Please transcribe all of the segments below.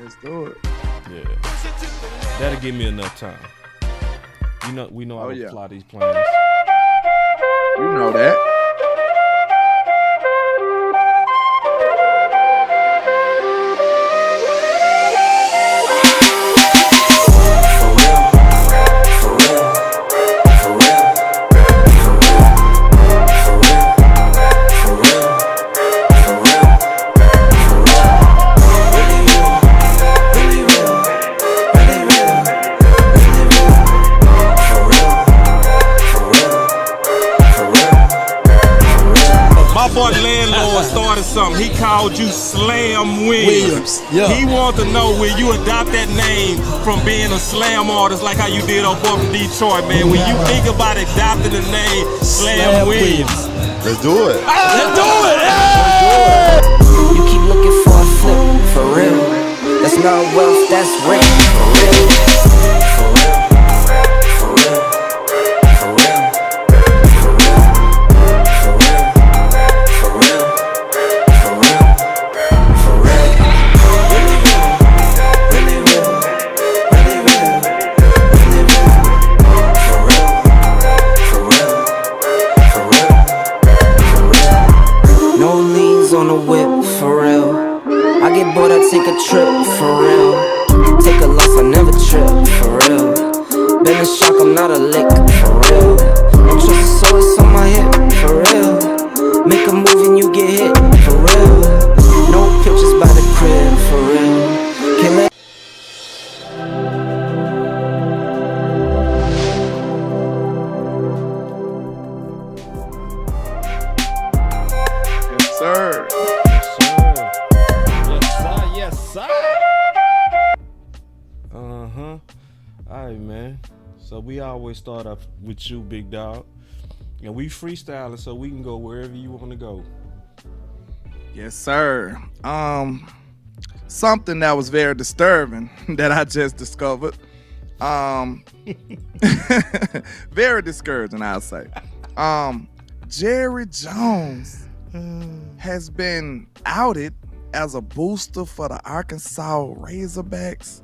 Let's do it. Yeah. That'll give me enough time. We know how to fly these planes. You know that. Boy Landlord started something. He called you Slam Williams. Yeah. He wanted to know, will you adopt that name from being a slam artist like how you did on Boy from Detroit, man? When you think about adopting the name Slam Williams. Let's do it. Let's do it. You keep looking for a flip, for real. That's not wealth, that's rent, for real. For real. For real. For real. For real. For real. For real. For real. Really real. Really real. Really real. Really real. For real. For real. For real. For real. No liens on the whip, for real. I get bored, I take a trip, for real. Take a loss, I never trip, for real. Been in shock, I'm not a lick, for real. Don't trust the soul, it's on my hip, for real. Make a move and you get hit, for real. No pictures by the crib, for real. Can't let Yes, sir. Yes, sir. Uh-huh. All right, man. So we always start off with you, big dog. And we freestyling so we can go wherever you want to go. Yes, sir. Something that was very disturbing that I just discovered. Very discouraging, I'll say. Jerry Jones has been outed as a booster for the Arkansas Razorbacks.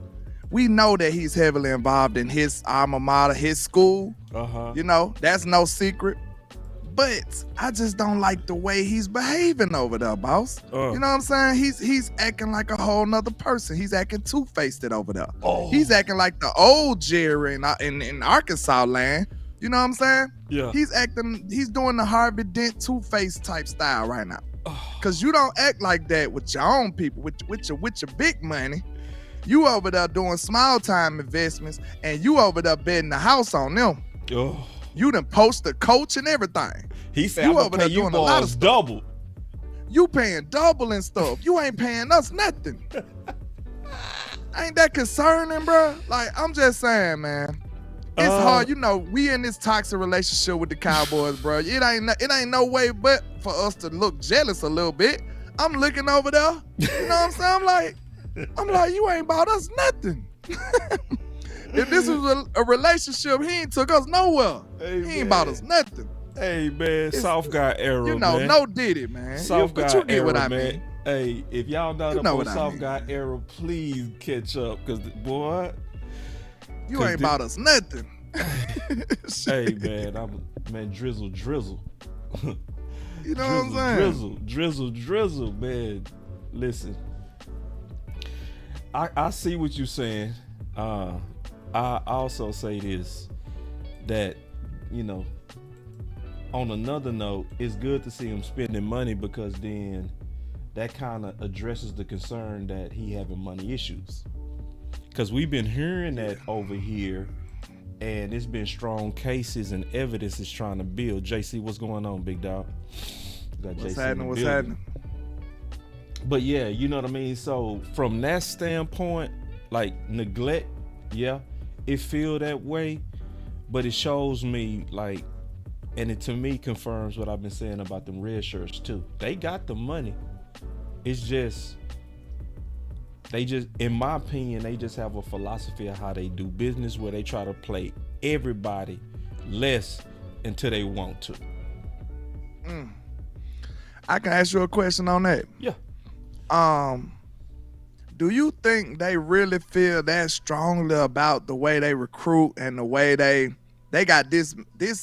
We know that he's heavily involved in his alma mater, his school. You know, that's no secret. But I just don't like the way he's behaving over there, boss. You know what I'm saying? He's acting like a whole nother person. He's acting two-faced over there. He's acting like the old Jerry in Arkansas land. You know what I'm saying? Yeah. He's doing the Harvey Dent two-faced type style right now. Cause you don't act like that with your own people, with your big money. You over there doing small time investments, and you over there betting the house on them. You done post the coach and everything. He said, you I'm over gonna there pay you doing a lot of boys stuff. double. You paying double and stuff. You ain't paying us nothing. Ain't that concerning, bro? Like, I'm just saying, man. It's hard, you know. We in this toxic relationship with the Cowboys, bro. It ain't no way but for us to look jealous a little bit. I'm looking over there. You know what I'm saying? I'm like, you ain't bought us nothing. If this was a relationship, he ain't took us nowhere. Hey, he ain't bought us nothing. Hey, man, soft guy era, you know, man. no Diddy, man. Soft guy but you get era, what I man. mean. Hey, if y'all not You up know on what I soft mean. guy era, please catch up, because, boy. You ain't bought us nothing. Hey, man, drizzle. You know what I'm saying? Drizzle, man. Listen, I see what you're saying. I also say this, that, you know, on another note, it's good to see him spending money, because then that kind of addresses the concern that he having money issues. Because we've been hearing that over here, and it's been strong cases and evidence is trying to build. JC, what's going on, big dog? What's happening? But yeah, you know what I mean? So from that standpoint, like neglect, yeah, it feel that way, but it shows me like, and it to me confirms what I've been saying about them red shirts too. They got the money. It's just, in my opinion, they just have a philosophy of how they do business where they try to play everybody less until they want to. I can ask you a question on that. Yeah. do you think they really feel that strongly about the way they recruit and the way they got this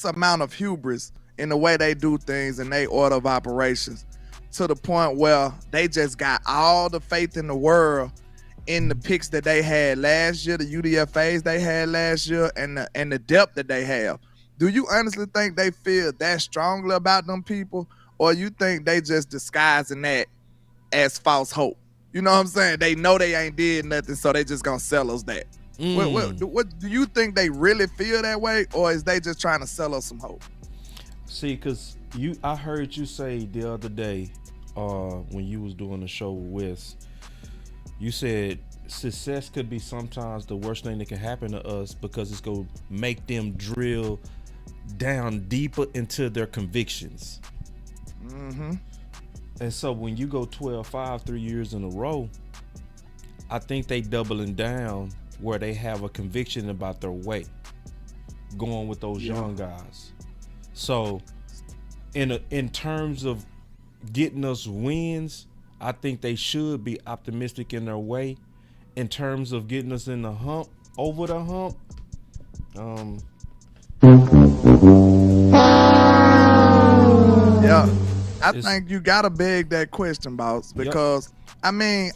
amount of hubris in the way they do things and they order of operations to the point where they just got all the faith in the world in the picks that they had last year, the UDFAs they had last year, and the depth that they have? Do you honestly think they feel that strongly about them people, or you think they just disguising that as false hope? You know what I'm saying? They know they ain't did nothing, so they just gonna sell us that. What do you think they really feel that way, or is they just trying to sell us some hope? See, cause I heard you say the other day, when you was doing the show with Wes, you said success could be sometimes the worst thing that can happen to us because it's gonna make them drill down deeper into their convictions. Mm-hmm. And so when you go 12-5 3 years in a row, I think they doubling down where they have a conviction about their way, going with those young guys. So in terms of getting us wins, I think they should be optimistic in their way. In terms of getting us in the hump, over the hump, yeah, I think you gotta beg that question, boss, because I mean,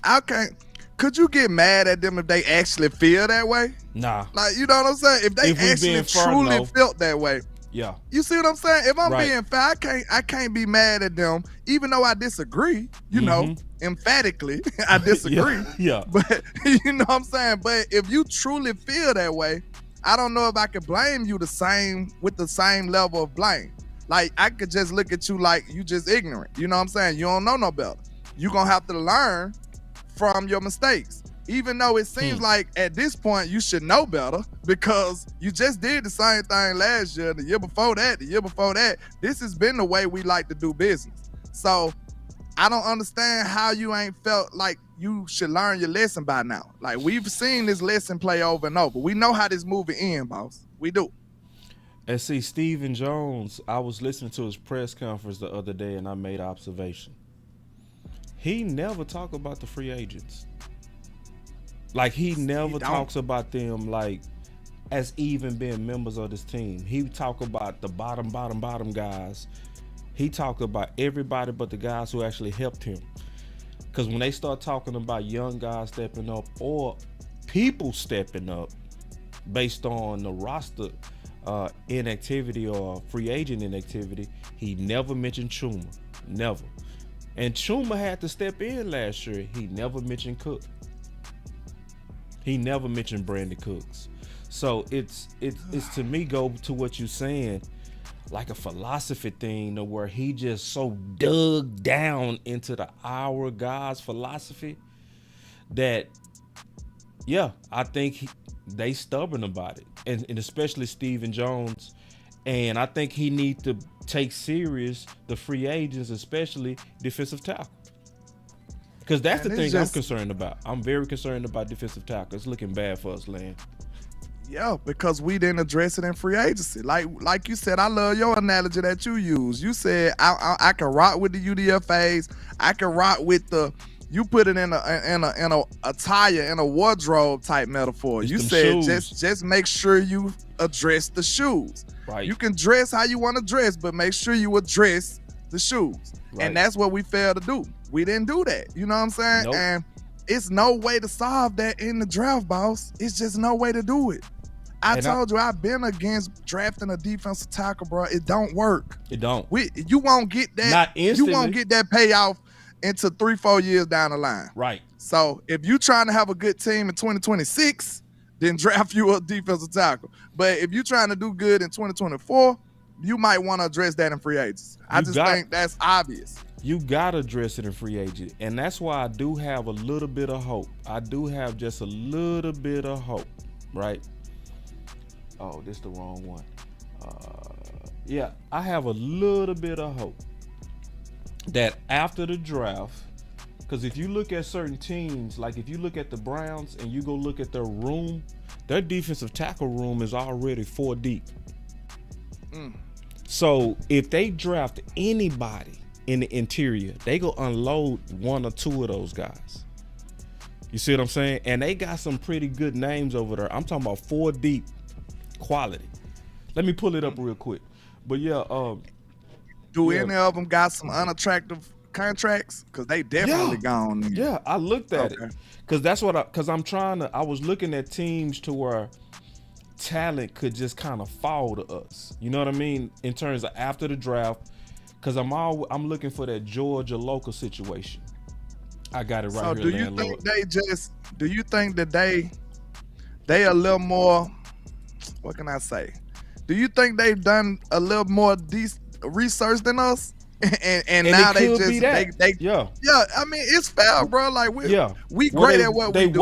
could you get mad at them if they actually feel that way? Nah. Like, you know what I'm saying? If they actually truly felt that way. Yeah. You see what I'm saying? If I'm being fair, I can't be mad at them, even though I disagree, you know, emphatically, I disagree. Yeah. But you know what I'm saying? But if you truly feel that way, I don't know if I could blame you with the same level of blame. Like, I could just look at you like you just ignorant. You know what I'm saying? You don't know no better. You're going to have to learn from your mistakes. Even though it seems like at this point you should know better because you just did the same thing last year, the year before that. This has been the way we like to do business. So I don't understand how you ain't felt like you should learn your lesson by now. Like, we've seen this lesson play over and over. We know how this movie ends, boss. We do. And see, Stephen Jones, I was listening to his press conference the other day and I made an observation. He never talked about the free agents. Like, he never talks about them like as even being members of this team. He talk about the bottom guys. He talked about everybody but the guys who actually helped him. Because when they start talking about young guys stepping up or people stepping up based on the roster inactivity or free agent inactivity, he never mentioned Chuma. Never. And Chuma had to step in last year. He never mentioned Cook. He never mentioned Brandon Cooks. So it's to me go to what you're saying, like a philosophy thing where he just so dug down into the our guys philosophy that, yeah, I think they stubborn about it. And especially Stephen Jones. And I think he needs to take serious the free agents, especially defensive tackle. Because that's the thing I'm concerned about. I'm very concerned about defensive tackle. It's looking bad for us, Land. Yeah, because we didn't address it in free agency. Like you said, I love your analogy that you use. You said I can rock with the UDFAs. I can rock with you put it in a attire, in a wardrobe type metaphor. You said just make sure you address the shoes. Right. You can dress how you want to dress, but make sure you address the shoes. Right. And that's what we failed to do. We didn't do that. You know what I'm saying? Nope. And it's no way to solve that in the draft, boss. It's just no way to do it. I told you, I've been against drafting a defensive tackle, bro. It don't work. It don't. You won't get that. Not instantly. You won't get that payoff into 3-4 years down the line. Right. So if you're trying to have a good team in 2026, then draft you a defensive tackle. But if you're trying to do good in 2024, you might want to address that in free agents. I just think that's obvious. You got to address it in free agent. And that's why I do have a little bit of hope. I do have just a little bit of hope, right? Oh, this is the wrong one. Yeah, I have a little bit of hope that after the draft, because if you look at certain teams, like if you look at the Browns and you go look at their room, their defensive tackle room is already 4 deep. So if they draft anybody in the interior, they go unload 1 or 2 of those guys. You see what I'm saying? And they got some pretty good names over there. I'm talking about 4 deep quality. Let me pull it up real quick. But yeah, Do yeah. any of them got some unattractive contracts? Because they definitely gone. Then. Yeah, I looked at it. Because I was looking at teams to where talent could just kind of fall to us. You know what I mean? In terms of after the draft. Because I'm looking for that Georgia local situation. I got it right so here. Do you think that they a little more? What can I say? Do you think they've done a little more research than us? and now they just yeah. I mean, it's fair, bro. Like we Well, great at what we do.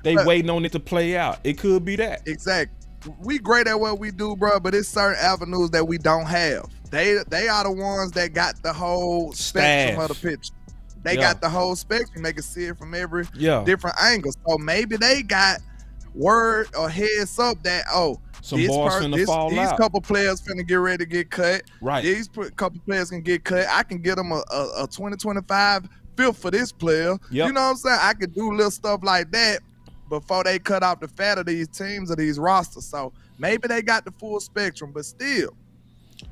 Waiting on it to play out. It could be that. Exactly. We great at what we do, bro. But it's certain avenues that we don't have. They are the ones that got the whole spectrum of the picture. They got the whole spectrum. They can see it from every different angle. So maybe they got word or heads up that some bars finna fall out. These couple players finna get ready to get cut. Right. These couple players can get cut. I can get them a 2025 fifth for this player. Yep. You know what I'm saying? I could do little stuff like that before they cut off the fat of these teams or these rosters. So maybe they got the full spectrum, but still.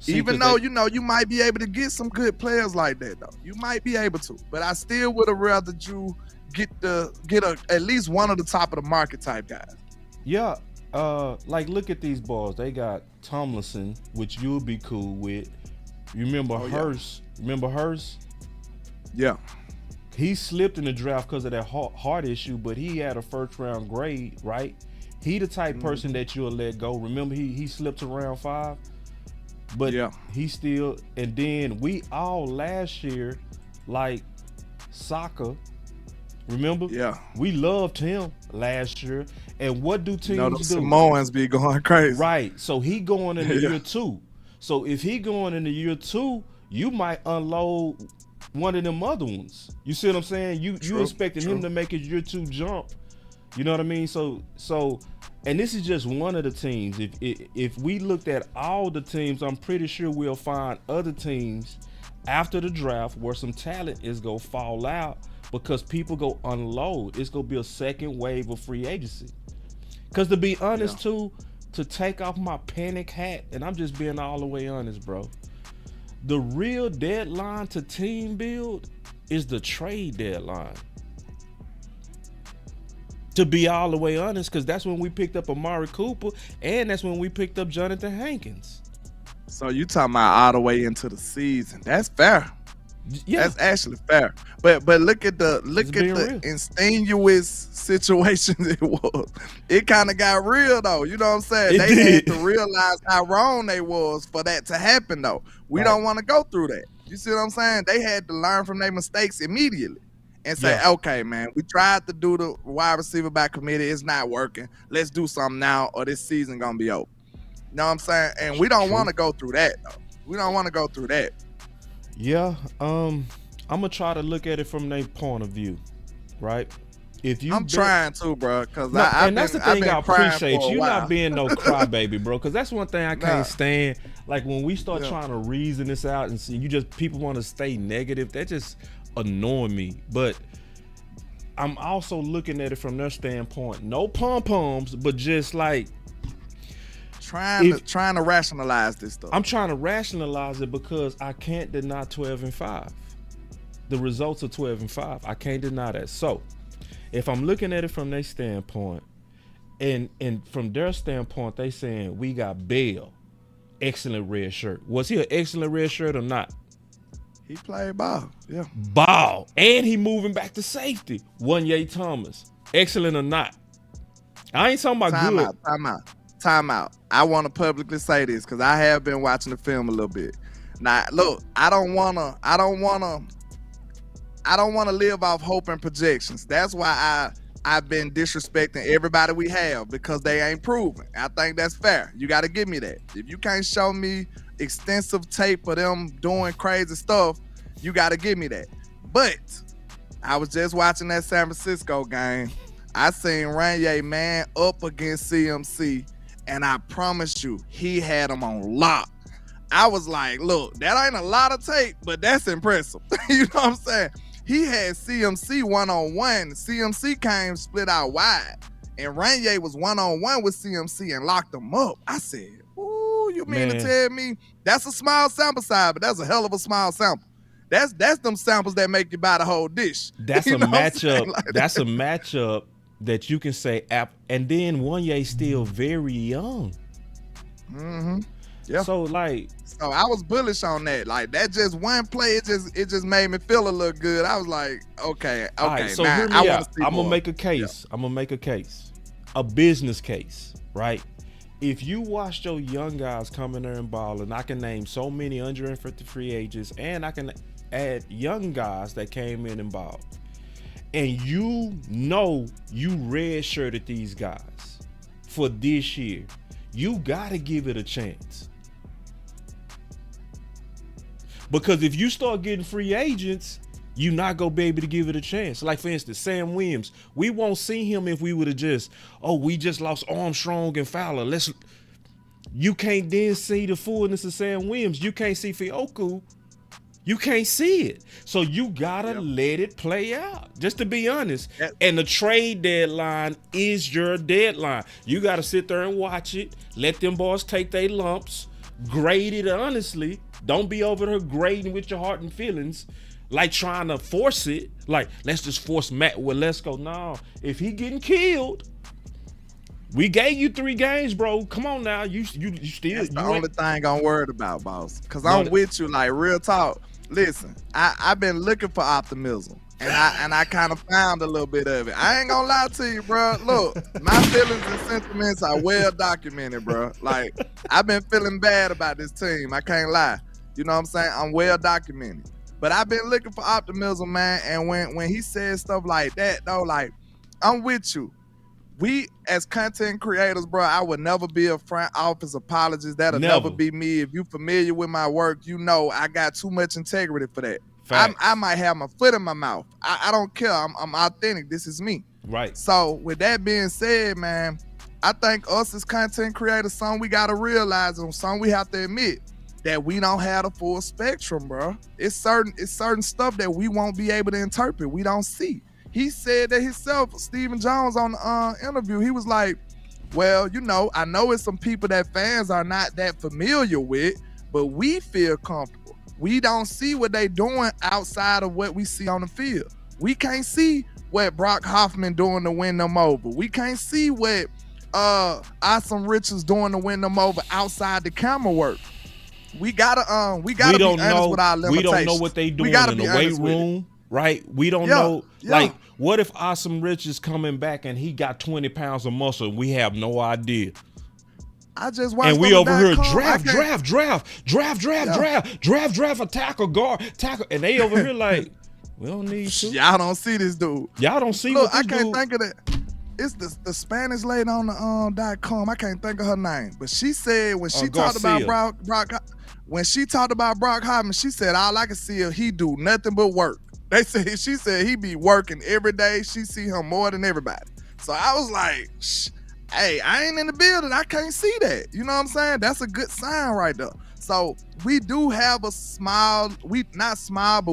Even though you might be able to get some good players like that, though, you might be able to. But I still would have rather you get at least one of the top of the market type guys. Yeah, like look at these balls. They got Tomlinson, which you'll be cool with. You remember Hurst? Yeah. Remember Hurst? Yeah. He slipped in the draft because of that heart issue, but he had a first round grade, right? He the type person that you'll let go. Remember he slipped to round 5. But he still, and then we all last year, like Saka, remember? Yeah. We loved him last year. And what do teams do? Samoans be going crazy. Right. So he going into year 2. So if he going into year 2, you might unload one of them other ones. You see what I'm saying? You expecting him to make his year 2 jump. You know what I mean? So and this is just one of the teams. If we looked at all the teams, I'm pretty sure we'll find other teams after the draft where some talent is gonna fall out because people go unload. It's gonna be a second wave of free agency. Because to be honest too, to take off my panic hat, and I'm just being all the way honest, bro. The real deadline to team build is the trade deadline. To be all the way honest, because that's when we picked up Amari Cooper, and that's when we picked up Jonathan Hankins. So you talking about all the way into the season? That's fair. Yeah, that's actually fair. But look at the insinuous situations it was. It kind of got real though. You know what I'm saying? They had to realize how wrong they was for that to happen though. We don't want to go through that. You see what I'm saying? They had to learn from their mistakes immediately. And say, okay, man, we tried to do the wide receiver by committee. It's not working. Let's do something now or this season going to be over. You know what I'm saying? And we don't want to go through that, though. We don't want to go through that. Yeah. I'm going to try to look at it from their point of view, right? I'm trying to, bro, because that's the thing I appreciate. You not being no crybaby, bro, because that's one thing I can't stand. Like when we start trying to reason this out and see people want to stay negative, that just annoying me. But I'm also looking at it from their standpoint. No pom-poms, but just like trying to rationalize this stuff. I'm trying to rationalize it because I can't deny 12-5. The results are 12-5. I can't deny that. So if I'm looking at it from their standpoint, and from their standpoint, they saying we got Bell, excellent red shirt. Was he an excellent red shirt or not? He played ball, yeah. Ball. And he moving back to safety. Wanye Thomas. Excellent or not? I ain't talking about good. Time out. I want to publicly say this because I have been watching the film a little bit. Now, look, I don't wanna live off hope and projections. That's why I've been disrespecting everybody we have because they ain't proven. I think that's fair. You got to give me that. If you can't show me extensive tape of them doing crazy stuff, you got to give me that. But I was just watching that San Francisco game. I seen Ranye, man, up against CMC, and I promise you, he had him on lock. I was like, look, that ain't a lot of tape, but that's impressive. You know what I'm saying? he had CMC one-on-one. CMC came split out wide. And Ranier was one-on-one with CMC and locked him up. I said, ooh, you mean to tell me that's a small sample size, but that's a hell of a small sample. That's them samples that make you buy the whole dish. That's a matchup. Like that's a matchup that you can say, and then Wanye still very young. Mm-hmm. Yeah. So I was bullish on that. Like that just one play, it just made me feel a little good. I was like, okay. All right, so hear me out. I'm gonna make a case. Yeah. I'm gonna make a case, a business case, right? If you watch your young guys come in there and ball, and I can name so many undrafted free agents, and I can add young guys that came in and balled, and you redshirted these guys for this year, you gotta give it a chance. Because if you start getting free agents, you're not gonna be able to give it a chance. Like for instance, Sam Williams, we won't see him if we would have we just lost Armstrong and Fowler. You can't then see the fullness of Sam Williams. You can't see Fioku. You can't see it. So you gotta let it play out, just to be honest. Yep. And the trade deadline is your deadline. You gotta sit there and watch it. Let them boys take their lumps. Grade it honestly. Don't be over there grading with your heart and feelings, like trying to force it. Like, let's just force Matt with let's go. No, if he getting killed, we gave you 3 games, bro. Come on now. You still. That's the only thing I'm worried about, boss. Cause I'm with you, like real talk. Listen, I've been looking for optimism, and I kind of found a little bit of it. I ain't gonna lie to you, bro. Look, my feelings and sentiments are well documented, bro. Like, I've been feeling bad about this team. I can't lie. You know what I'm saying? I'm well documented. But I've been looking for optimism, man. And when he says stuff like that, though, like, I'm with you. We, as content creators, bro, I would never be a front office apologist. That'll never be me. If you familiar with my work, you know I got too much integrity for that. I might have my foot in my mouth. I don't care. I'm authentic. This is me. Right. So with that being said, man, I think us as content creators, something we got to realize and something we have to admit that we don't have the full spectrum, bro. It's certain stuff that we won't be able to interpret. We don't see. He said that himself, Stephen Jones, on the interview. He was like, well, you know, I know it's some people that fans are not that familiar with, but we feel comfortable. We don't see what they doing outside of what we see on the field. We can't see what Brock Hoffman doing to win them over. We can't see what Awesome Richards doing to win them over outside the camera work. We gotta be honest with our limitations. We don't know what they doing in the weight room. Right? We don't know. Like, what if Awesome Rich is coming back and he got 20 pounds of muscle and we have no idea? I just watched and we over here draft a tackle, guard, tackle. And they over here like, we don't need to. Y'all don't see this dude. Y'all don't see Look, what this I can't think of that. It's the Spanish lady on the .com. I can't think of her name. But she said when she talked about Brock, when she talked about Brock Hoffman, she said, all I can see is he do nothing but work. She said he be working every day. She see him more than everybody. So I was like, hey, I ain't in the building. I can't see that. You know what I'm saying? That's a good sign right there. So we do have but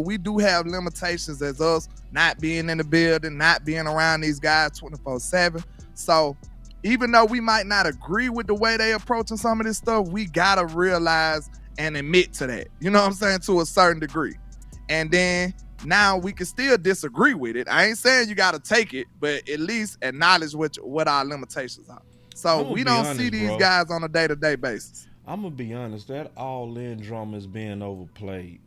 we do have limitations as us not being in the building, not being around these guys 24/7. So even though we might not agree with the way they approaching some of this stuff, we gotta realize and admit to that. You know what I'm saying? To a certain degree. And then now we can still disagree with it. I ain't saying you got to take it, but at least acknowledge what our limitations are. So we don't see these guys on a day-to-day basis. I'm going to be honest. That all-in drama is being overplayed.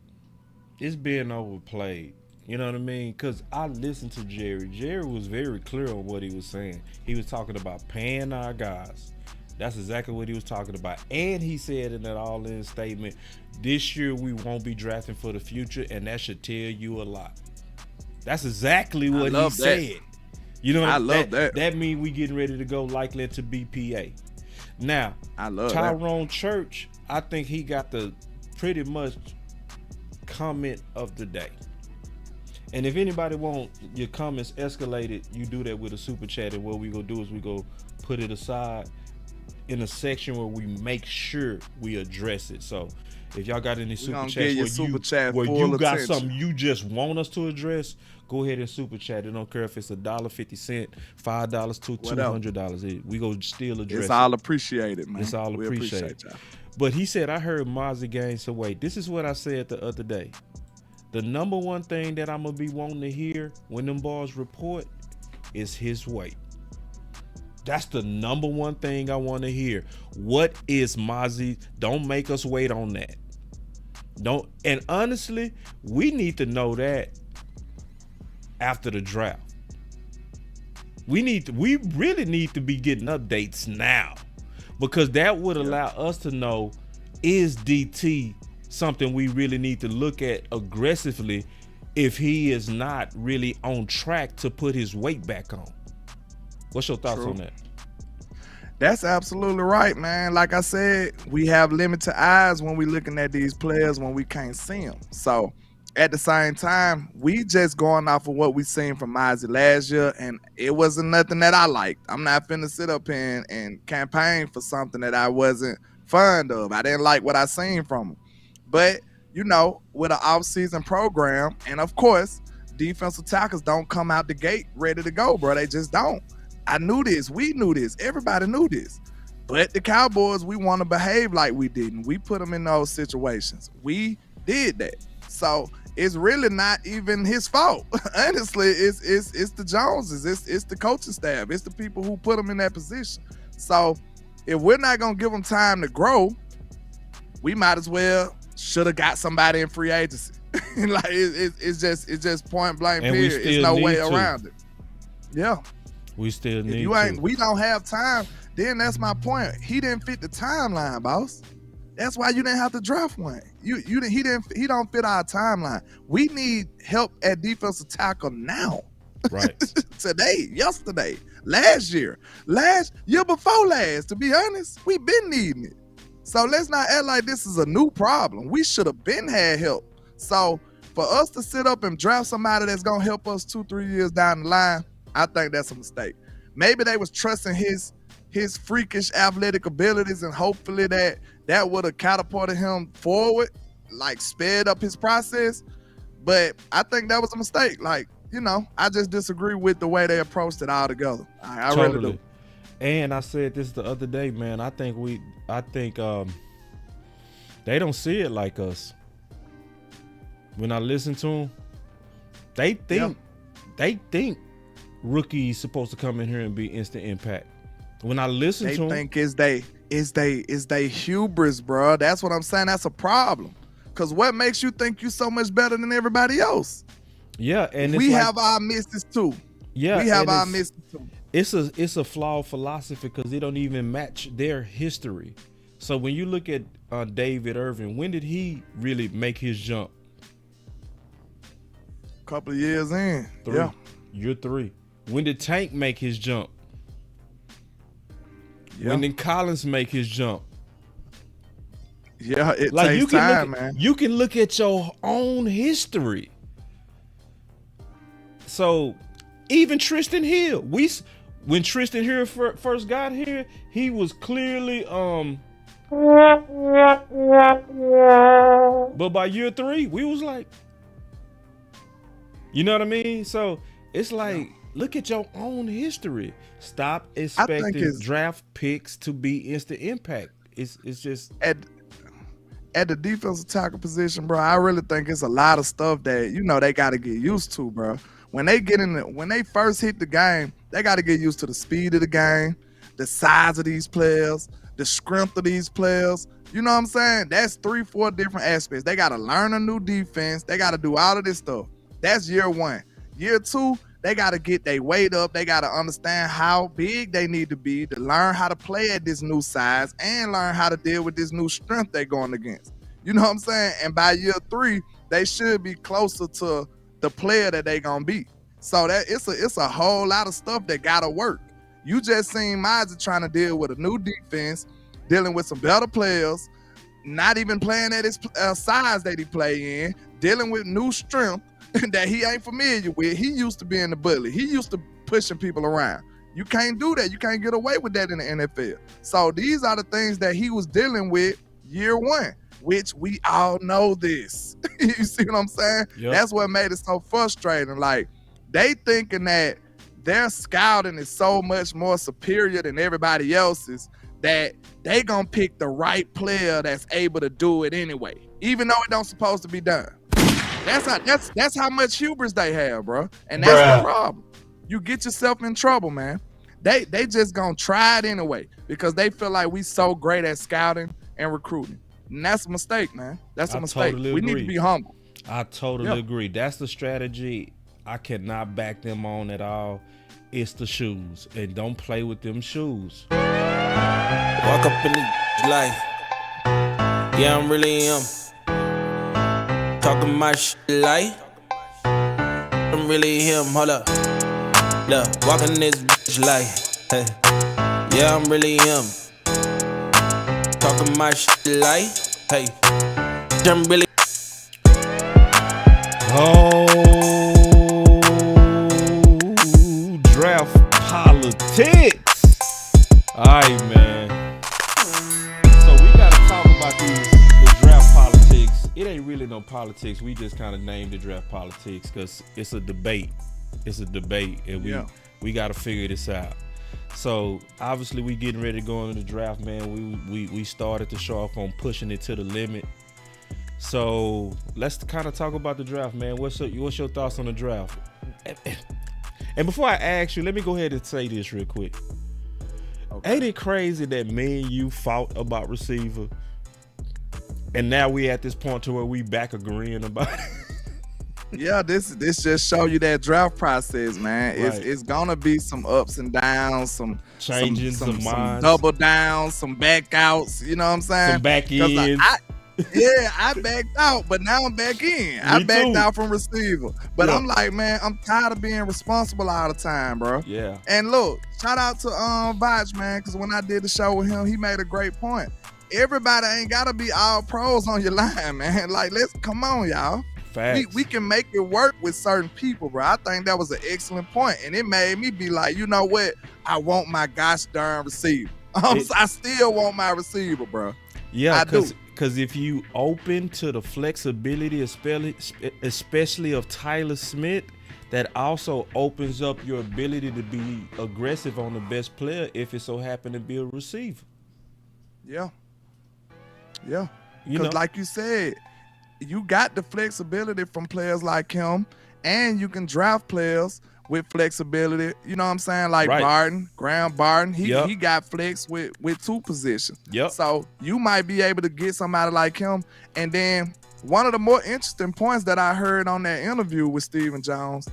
It's being overplayed. You know what I mean? Because I listened to Jerry. Jerry was very clear on what he was saying. He was talking about paying our guys. That's exactly what he was talking about. And he said in that all-in statement, this year we won't be drafting for the future, and that should tell you a lot. That's exactly what he said. You know what I love that. That means we getting ready to go likely to BPA. Now, Tyrone Church, I think he got the pretty much comment of the day. And if anybody want your comments escalated, you do that with a super chat, and what we gonna do is we go put it aside. in a section where we make sure we address it. So if y'all got any super gonna chats give your where super chat where full you got attention. something you just want us to address, go ahead and super chat. It don't care if it's $1.50, $5 to $200. We go still address It's it. all appreciated, man. It's all we appreciated. y'all. But he said, I heard Mozzie gained some weight. This is what I said the other day. The number one thing that I'm going to be wanting to hear when them boys report is his weight. That's the number one thing I want to hear. What is Mozzie? Don't make us wait on that. Don't. And honestly, we need to know that after the draft. We really need to be getting updates now, because that would allow us to know, is DT something we really need to look at aggressively if he is not really on track to put his weight back on. What's your thoughts on that? That's absolutely right, man. Like I said, we have limited eyes when we looking at these players when we can't see them. So at the same time, we just going off of what we seen from Mozzie last year, and it wasn't nothing that I liked. I'm not finna sit up here and campaign for something that I wasn't fond of. I didn't like what I seen from him. But, you know, with an offseason program, and of course, defensive tackles don't come out the gate ready to go, bro. They just don't. I knew this. We knew this. Everybody knew this. But the Cowboys, we want to behave like we didn't. We put them in those situations. We did that. So it's really not even his fault. Honestly, it's the Joneses. It's the coaching staff. It's the people who put them in that position. So if we're not going to give them time to grow, we might as well should have got somebody in free agency. Like it's just point blank period. It's no way around it. Yeah. We still need we don't have time, then that's my point. He didn't fit the timeline, boss. That's why you didn't have to draft one. He don't fit our timeline. We need help at defensive tackle now. Right. Today, yesterday, last year before last, to be honest, we've been needing it. So let's not act like this is a new problem. We should have been had help. So for us to sit up and draft somebody that's gonna help us 2-3 years down the line, I think that's a mistake. Maybe they was trusting his freakish athletic abilities, and hopefully that would have catapulted him forward, like sped up his process. But I think that was a mistake. Like, you know, I just disagree with the way they approached it all together. I totally. really do. And I said this the other day, man. I think they don't see it like us. When I listen to them, they think rookies supposed to come in here and be instant impact. When I listen to them, they think is they hubris, bro. That's what I'm saying. That's a problem. Cause what makes you think you so much better than everybody else? Yeah, and we have our misses too. Yeah, we have our misses too. It's a flawed philosophy because they don't even match their history. So when you look at David Irvin, when did he really make his jump? Couple of years in. 3. Yeah. Year 3. When did Tank make his jump? Yeah. When did Collins make his jump? Yeah, it takes time, man. You can look at your own history. So even Tristan Hill, when Tristan Hill first got here, he was clearly but by year 3, we was like, you know what I mean? So it's like, look at your own history. Stop expecting draft picks to be instant impact. It's just at the defensive tackle position, bro. I really think it's a lot of stuff that, you know, they got to get used to, bro. When they first hit the game, they got to get used to the speed of the game, the size of these players, the strength of these players. You know what I'm saying? That's 3-4 different aspects. They got to learn a new defense. They got to do all of this stuff. That's year 1. Year 2, they got to get their weight up. They got to understand how big they need to be to learn how to play at this new size and learn how to deal with this new strength they're going against. You know what I'm saying? And by year 3, they should be closer to the player that they gonna be. So that it's a whole lot of stuff that gotta work. You just seen Mozzie trying to deal with a new defense, dealing with some better players, not even playing at his size that he play in, dealing with new strength that he ain't familiar with. He used to being the bully. He used to pushing people around. You can't do that. You can't get away with that in the NFL. So these are the things that he was dealing with year one, which we all know this. You see what I'm saying? Yep. That's what made it so frustrating. Like, they thinking that their scouting is so much more superior than everybody else's that they gonna pick the right player that's able to do it anyway, even though it don't supposed to be done. That's how much hubris they have, bro. And that's the problem. You get yourself in trouble, man. They just gonna try it anyway because they feel like we so great at scouting and recruiting. And that's a mistake, man. That's a mistake. Totally we agree. need to be humble. I totally agree. That's the strategy. I cannot back them on at all. It's the shoes, and don't play with them shoes. Walk up in the life. Yeah, I'm really him. Talking my shit like I'm really him. Hold up. Look, walking this bitch like, hey. Yeah, I'm really him. Talking my shit like, hey. I'm really. Oh, draft politics. All right, man. So we got to talk about the draft politics. It ain't really no politics. We just kind of named the draft politics because it's a debate. It's a debate, and we got to figure this out. So obviously we getting ready to go into the draft, man. We started the show off on pushing it to the limit. So let's kind of talk about the draft, man. What's your thoughts on the draft? And before I ask you, let me go ahead and say this real quick. Okay. Ain't it crazy that me and you fought about receiver, and now we at this point to where we back agreeing about it? Yeah, this just show you that draft process, man. Right. It's gonna be some ups and downs, some changes, some minds, double downs, some back outs. You know what I'm saying? Some back ends. I backed out, but now I'm back in. I backed out from receiver, but I'm like, man, I'm tired of being responsible all the time, bro. Yeah. And look, shout out to Vach, man, because when I did the show with him, he made a great point. Everybody ain't gotta be all pros on your line, man. Like, come on, y'all. We can make it work with certain people, bro. I think that was an excellent point, and it made me be like, you know what? I want my gosh darn receiver. I still want my receiver, bro. Yeah, because if you open to the flexibility, especially of Tyler Smith, that also opens up your ability to be aggressive on the best player if it so happen to be a receiver. Yeah. Because like you said, you got the flexibility from players like him, and you can draft players with flexibility. You know what I'm saying? Like Graham Barton, he got flex with two positions. Yep. So you might be able to get somebody like him. And then one of the more interesting points that I heard on that interview with Stephen Jones,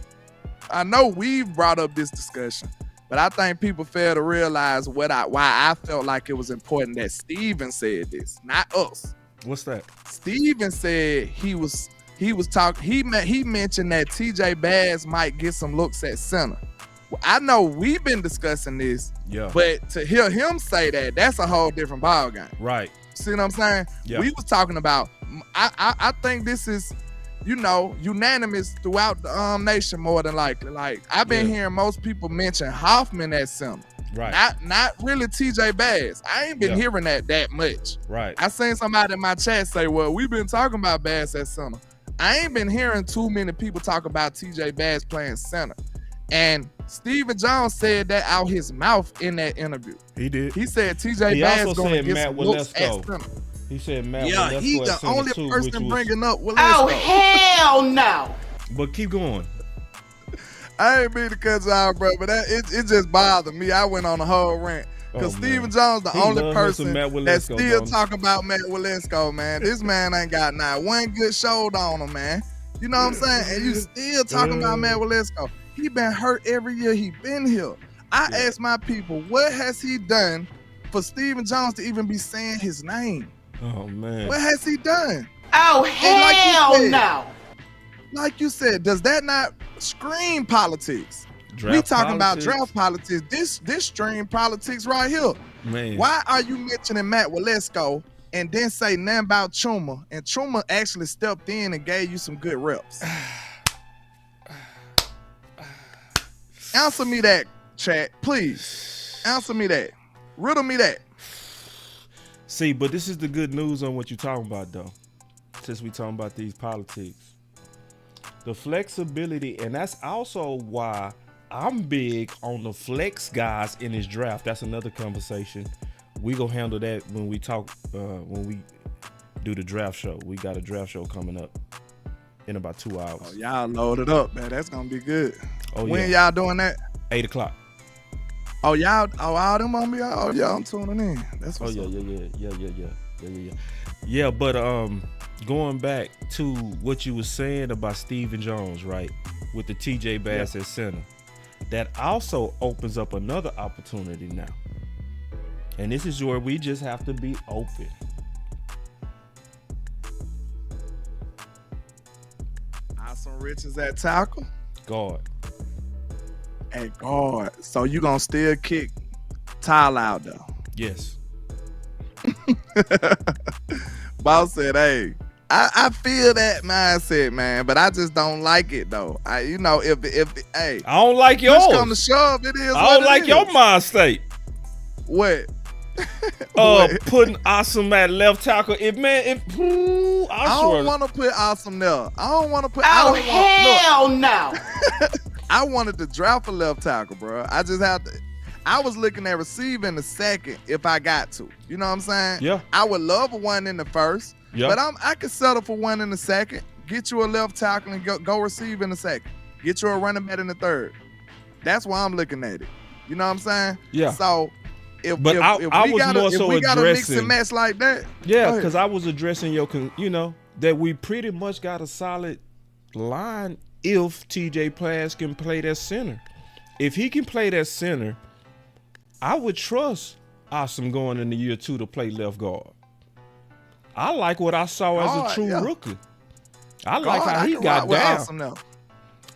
I know we've brought up this discussion, but I think people fail to realize why I felt like it was important that Stephen said this, not us. What's that? Steven said he mentioned that TJ Bass might get some looks at center. Well, I know we've been discussing this, but to hear him say that's a whole different ballgame. Right. See what I'm saying? Yeah. We was talking about, I think this is, unanimous throughout the nation more than likely. Like, I've been hearing most people mention Hoffman at center. Right. Not really TJ Bass. I ain't been hearing that much. Right. I seen somebody in my chat say, well, we've been talking about Bass at center. I ain't been hearing too many people talk about TJ Bass playing center. And Stephen Jones said that out his mouth in that interview. He did. He said TJ Bass going to get some looks at center. He said Matt Walesko. Yeah, he's the only person bringing up Walesko. Oh, hell no. But keep going. I ain't mean to cut you out, bro, but it just bothered me. I went on a whole rant. Because Stephen Jones the only person that's still talking about Matt Walesko, man. This man ain't got not one good shoulder on him, man. You know what I'm saying? And you still talking about Matt Walesko. He been hurt every year he been here. I asked my people, what has he done for Stephen Jones to even be saying his name? Oh, man. What has he done? Oh, hell no. Like you said, does that not scream politics? Draft we talking politics. about draft politics. This stream politics right here. Man. Why are you mentioning Matt Walesko and then say nothing about Chuma? And Chuma actually stepped in and gave you some good reps. Answer me that Chat, please answer me that. Riddle me that. See, but this is the good news on what you're talking about, though. Since we talking about these politics, the flexibility, and that's also why I'm big on the flex guys in this draft. That's another conversation. We gonna handle that when we talk, when we do the draft show. We got a draft show coming up in about 2 hours. Oh, y'all load it up, man. That's gonna be good. Oh, when yeah. y'all doing that? 8 o'clock. Oh, y'all, all them on me. Oh, y'all, I'm tuning in. That's what's up. Yeah, but going back to what you were saying about Stephen Jones, right? With the TJ Bass at center. That also opens up another opportunity now. And this is where we just have to be open. Awesome Riches at tackle. God. At guard. So you gonna still kick Tyler out though? Yes. Boss said, hey, I feel that mindset, man, but I just don't like it though. If hey, I don't like yours. push come to shove, it is. I don't like your mind state. What? What? Putting Awesome at left tackle. I don't want to put Awesome there. I don't want to put. Oh, hell no. I wanted to draft a left tackle, bro. I just have to. I was looking at receiving the second if I got to. You know what I'm saying? Yeah. I would love a one in the first, but I could settle for one in the second. Get you a left tackle and go receive in the second. Get you a running back in the third. That's why I'm looking at it. You know what I'm saying? Yeah. So if But I was more so we got a mix addressing- and match like that, Yeah, because I was addressing that we pretty much got a solid line if TJ Plass can play that center. If he can play that center, I would trust Awesome going into year 2 to play left guard. I like what I saw as a true rookie. I like how he got down. Awesome now.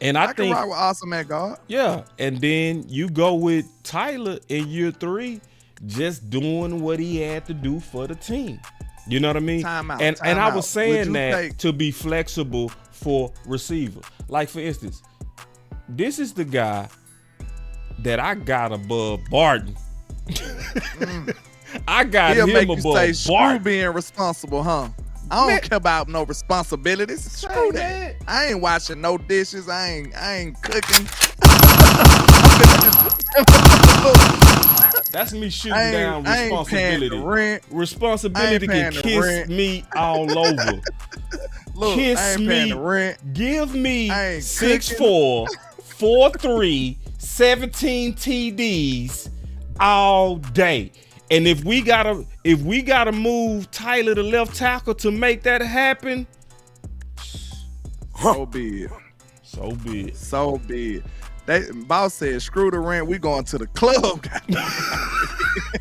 And I I can think, rock with Awesome at guard. yeah, and then you go with Tyler in year 3, just doing what he had to do for the team. You know what I mean? Time out, and time I out. was saying Would you that take- to be flexible for receiver. Like for instance, this is the guy that I got above Barton. I got He'll him make you above say, screw Barton. being responsible, huh? I don't Man. care about no responsibilities. Screw that. I ain't washing no dishes. I ain't cooking. That's me shooting I down ain't paying the responsibility. rent. Responsibility I ain't can paying the kiss rent. me all over. Look, Kiss I ain't paying me. the rent. Give me I ain't 6'4", 4'3", 17 TDs all day. And if we gotta move Tyler to left tackle to make that happen, So be it. so be it. So be it. Boss said, screw the rent. We going to the club.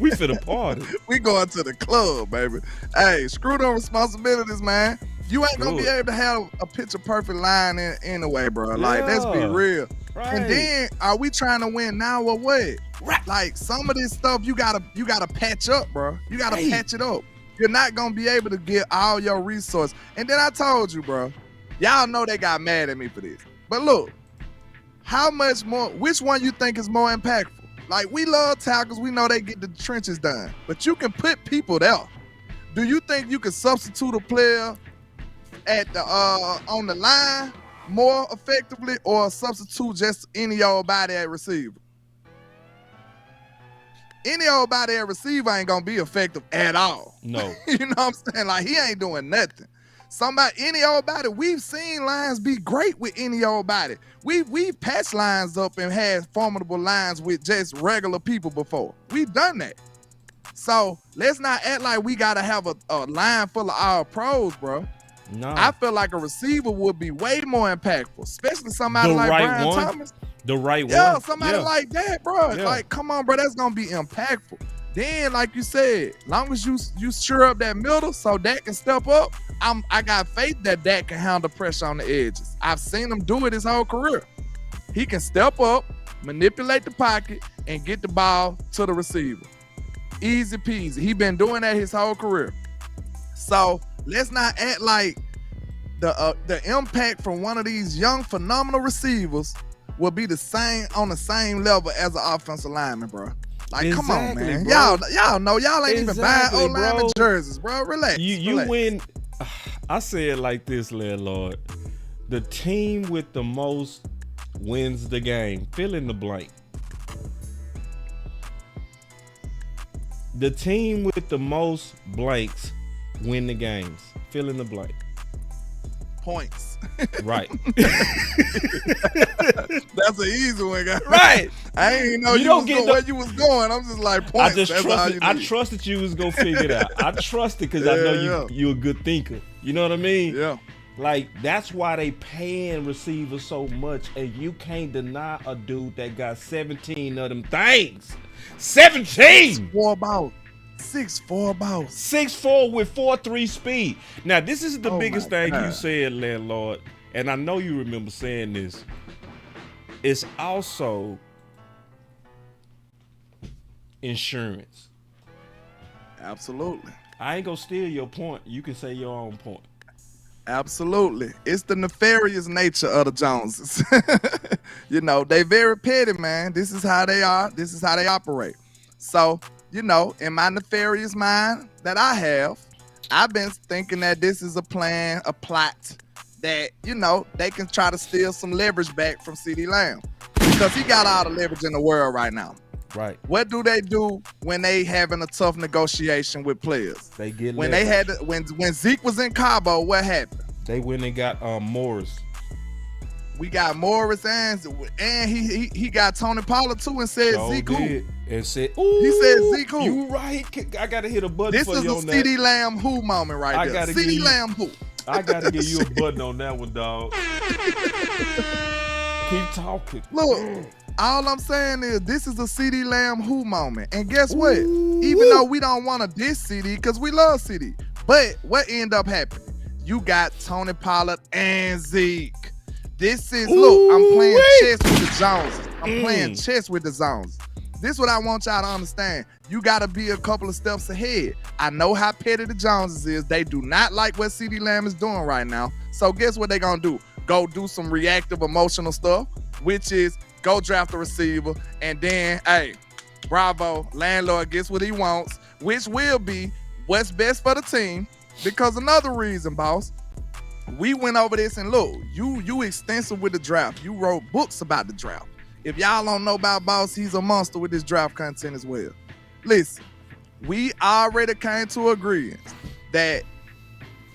We finna party. We going to the club, baby. Hey, screw them responsibilities, man. You ain't gonna be able to have a picture perfect line anyway, bro. Like, let's be Yeah. real. Right. And then, are we trying to win now or what? Right. Like, some of this stuff you gotta patch up, bro. You gotta patch it up. You're not gonna be able to get all your resources. And then I told you, bro. Y'all know they got mad at me for this. But look, how much more? Which one you think is more impactful? Like, we love tackles. We know they get the trenches done. But you can put people there. Do you think you can substitute a player at the on the line more effectively, or substitute just any old body at receiver? Any old body at receiver ain't gonna be effective at all. No. You know what I'm saying? Like, he ain't doing nothing. Any old body, we've seen lines be great with any old body. We've patched lines up and had formidable lines with just regular people before. We've done that. So let's not act like we gotta have a line full of all pros, bro. No. I feel like a receiver would be way more impactful, especially somebody The like right Brian one? Thomas. The right one. Yeah, somebody like that, bro. Yeah. Like, come on, bro, that's gonna be impactful. Then, like you said, long as you sure up that middle so Dak can step up, I got faith that Dak can handle pressure on the edges. I've seen him do it his whole career. He can step up, manipulate the pocket, and get the ball to the receiver. Easy peasy. He been doing that his whole career. So let's not act like the impact from one of these young phenomenal receivers will be on the same level as an offensive lineman, bro. Like, come on, Exactly, man. bro. Y'all know y'all ain't even buying Exactly, O-lineman bro. jerseys, bro. Relax. You relax. win. I say it like this, Landlord. The team with the most wins the game. Fill in the blank. The team with the most blanks win the games. Fill in the blank. Points. Right. That's an easy one, guys. Right. I ain't even know You don't get where you was going. I'm just like, points. I trusted you was gonna figure it out. I trusted because I know you a good thinker. You know what I mean? Yeah. Like, that's why they paying receivers so much, and you can't deny a dude that got 17 of them things. 17! 6'4" balls. 6'4" balls. 6'4" with 4.3 speed. Now, this is the biggest my thing you God. said, Landlord, and I know you remember saying this. It's also insurance. Absolutely. I ain't gonna steal your point. You can say your own point. Absolutely. It's the nefarious nature of the Joneses. You know, they very petty, man. This is how they are. This is how they operate. So, you know, in my nefarious mind that I have, I've been thinking that this is a plan, a plot that, you know, they can try to steal some leverage back from CeeDee Lamb because he got all the leverage in the world right now. Right. What do they do when they having a tough negotiation with players? They get When leverage. they had when Zeke was in Cabo, what happened? They went and got Morris. We got Morris and he got Tony Pollard too and said Sure Zeke who? did. And said, ooh, He said Zeke who? You right. I gotta hit a button This for is you a on that. CeeDee Lamb who moment right I there. gotta give CeeDee you- Lamb who? I gotta give you a button on that one, dog. Keep talking. Look, all I'm saying is this is a CeeDee Lamb who moment. And guess what? Even though we don't want to diss CeeDee because we love CeeDee, but what end up happening? You got Tony Pollard and Zeke. This is, look, I'm playing chess with the Joneses. I'm playing chess with the Joneses. This is what I want y'all to understand. You got to be a couple of steps ahead. I know how petty the Joneses is. They do not like what CeeDee Lamb is doing right now. So guess what they're going to do? Go do some reactive emotional stuff, which is go draft a receiver. And then, hey, bravo, Landlord gets what he wants, which will be what's best for the team. Because another reason, boss, we went over this and look, you extensive with the draft. You wrote books about the draft. If y'all don't know about Boss, he's a monster with this draft content as well. Listen, we already came to agreement that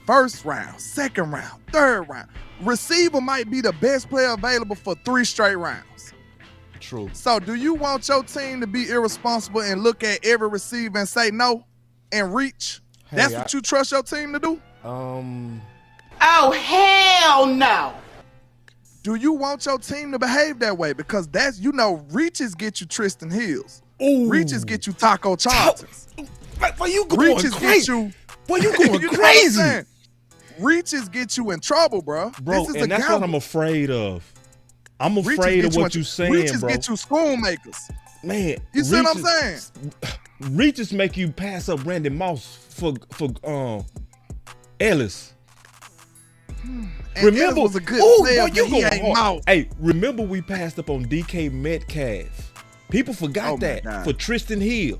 first round, second round, third round, receiver might be the best player available for 3 straight rounds. True. So do you want your team to be irresponsible and look at every receiver and say no and reach? Hey, That's what you trust your team to do? Oh, hell no. Do you want your team to behave that way? Because that's, you know, reaches get you Tristan Hills. Ooh. Reaches get you Taco Charltons. Boy, you going Reaches crazy. get you. Boy, you going You know what I'm crazy. saying? Reaches get you in trouble, bro. Bro, This is and a that's gamble. what I'm afraid of. I'm Reaches afraid get of you what in- you saying, Reaches bro. get you schoolmakers. Man, You see what I'm reaches- saying? Reaches make you pass up Randy Moss for Ellis. And Remember, Ellis was a good ooh, player, boy, you but he going ain't hard. mouth. Hey, remember we passed up on DK Metcalf. People forgot Oh, my that God. for Tristan Hill.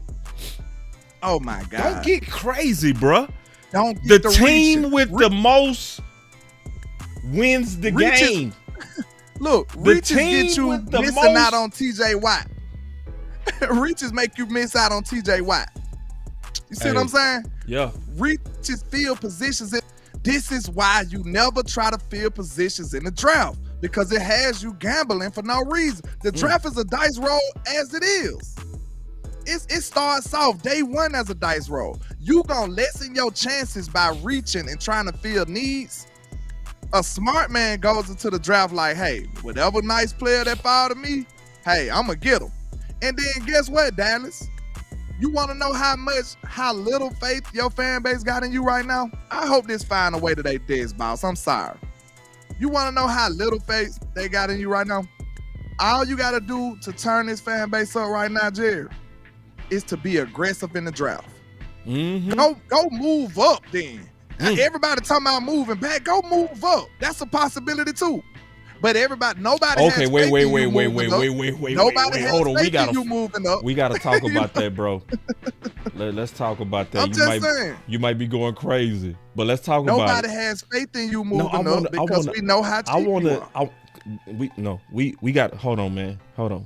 Oh my God. Don't get crazy, bruh. Don't The get team reaching. with the most wins the Reaches- game. Look, Reaches team get you with the missing most- out on TJ Watt. Reaches make you miss out on TJ Watt. You see what Hey. I'm saying? Yeah. Reaches field positions. This is why you never try to fill positions in the draft, because it has you gambling for no reason. The draft is a dice roll as it is. It starts off day one as a dice roll. You gonna lessen your chances by reaching and trying to fill needs. A smart man goes into the draft like, hey, whatever nice player that fall to me, hey, I'm gonna get him. And then guess what, Dallas? You want to know how little faith your fan base got in you right now? I hope this find a way to they diss, boss. I'm sorry. You want to know how little faith they got in you right now? All you got to do to turn this fan base up right now, Jerry, is to be aggressive in the draft. Mm-hmm. Go move up then. Everybody talking about moving back. Go move up. That's a possibility too. But nobody Okay, has wait, faith wait, in you wait, wait, moving wait, up. wait, wait, wait, Nobody wait. has Hold on, faith in you moving up. we gotta talk You about that, bro. Let's talk about that. I'm just saying. You might be going crazy, but let's talk about Nobody it. has faith in you No, moving up because we know how cheap you are. We got. Hold on, man. Hold on.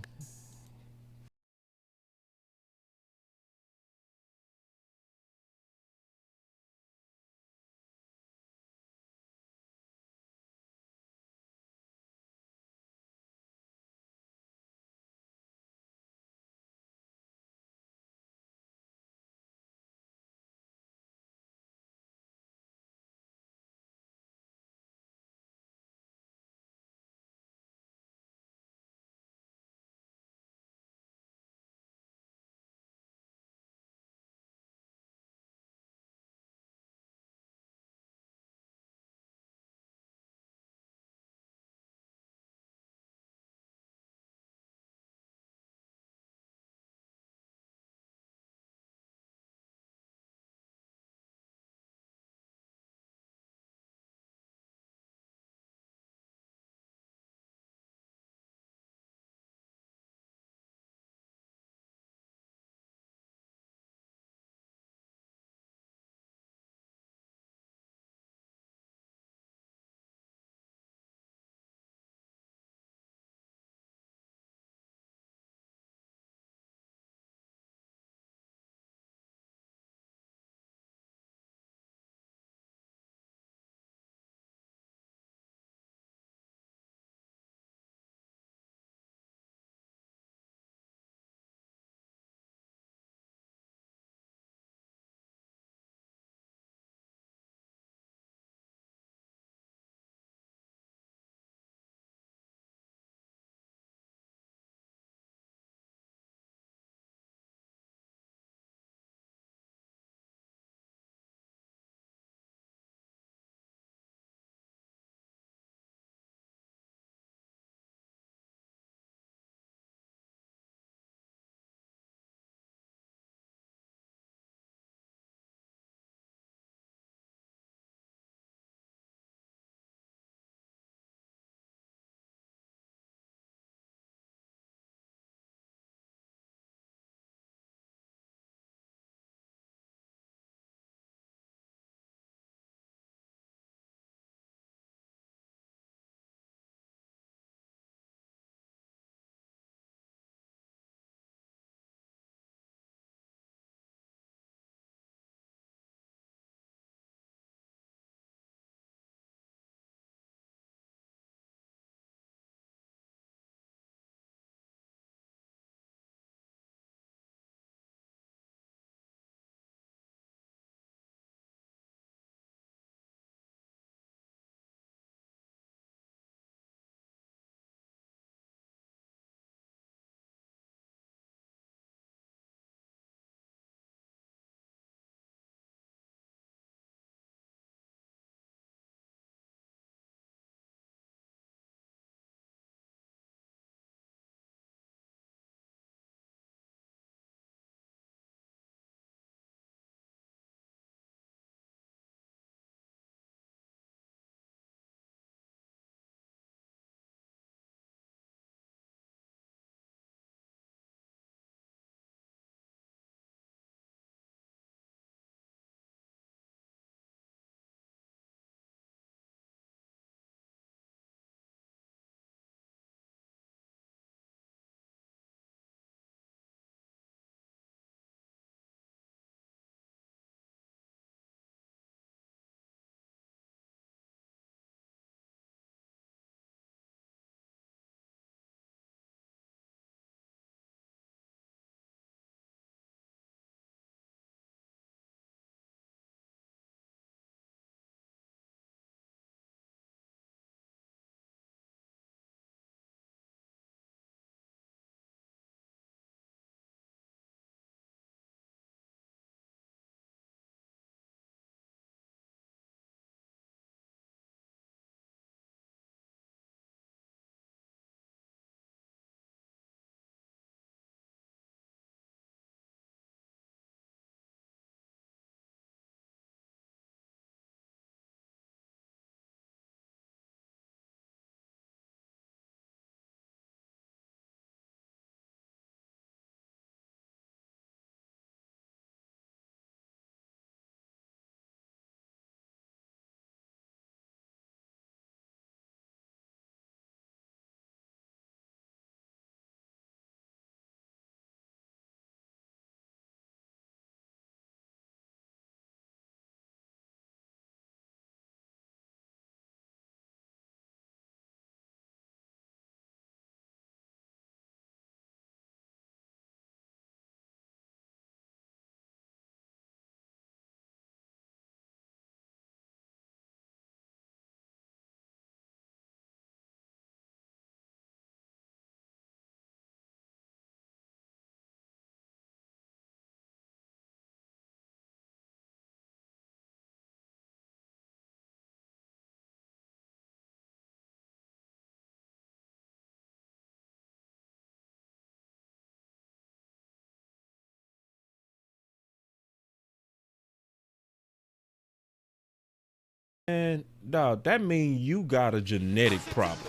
And dog, that means you got a genetic problem.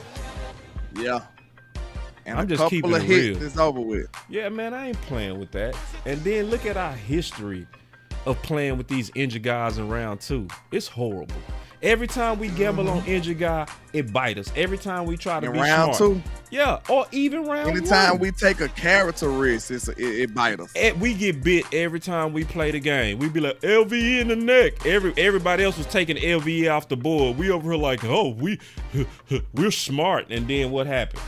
Yeah. And I'm a just couple keeping of it hits real. is over with. Yeah, man, I ain't playing with that. And then look at our history of playing with these injured guys in round 2. It's horrible. Every time we gamble on injured guy, it bites us. Every time we try to In be round smart. 2, Yeah, or even round 1. anytime we take a character risk, it bites us. We get bit every time we play the game. We be like, LVE in the neck. Everybody else was taking LVE off the board. We over here like, oh, we're smart. And then what happened?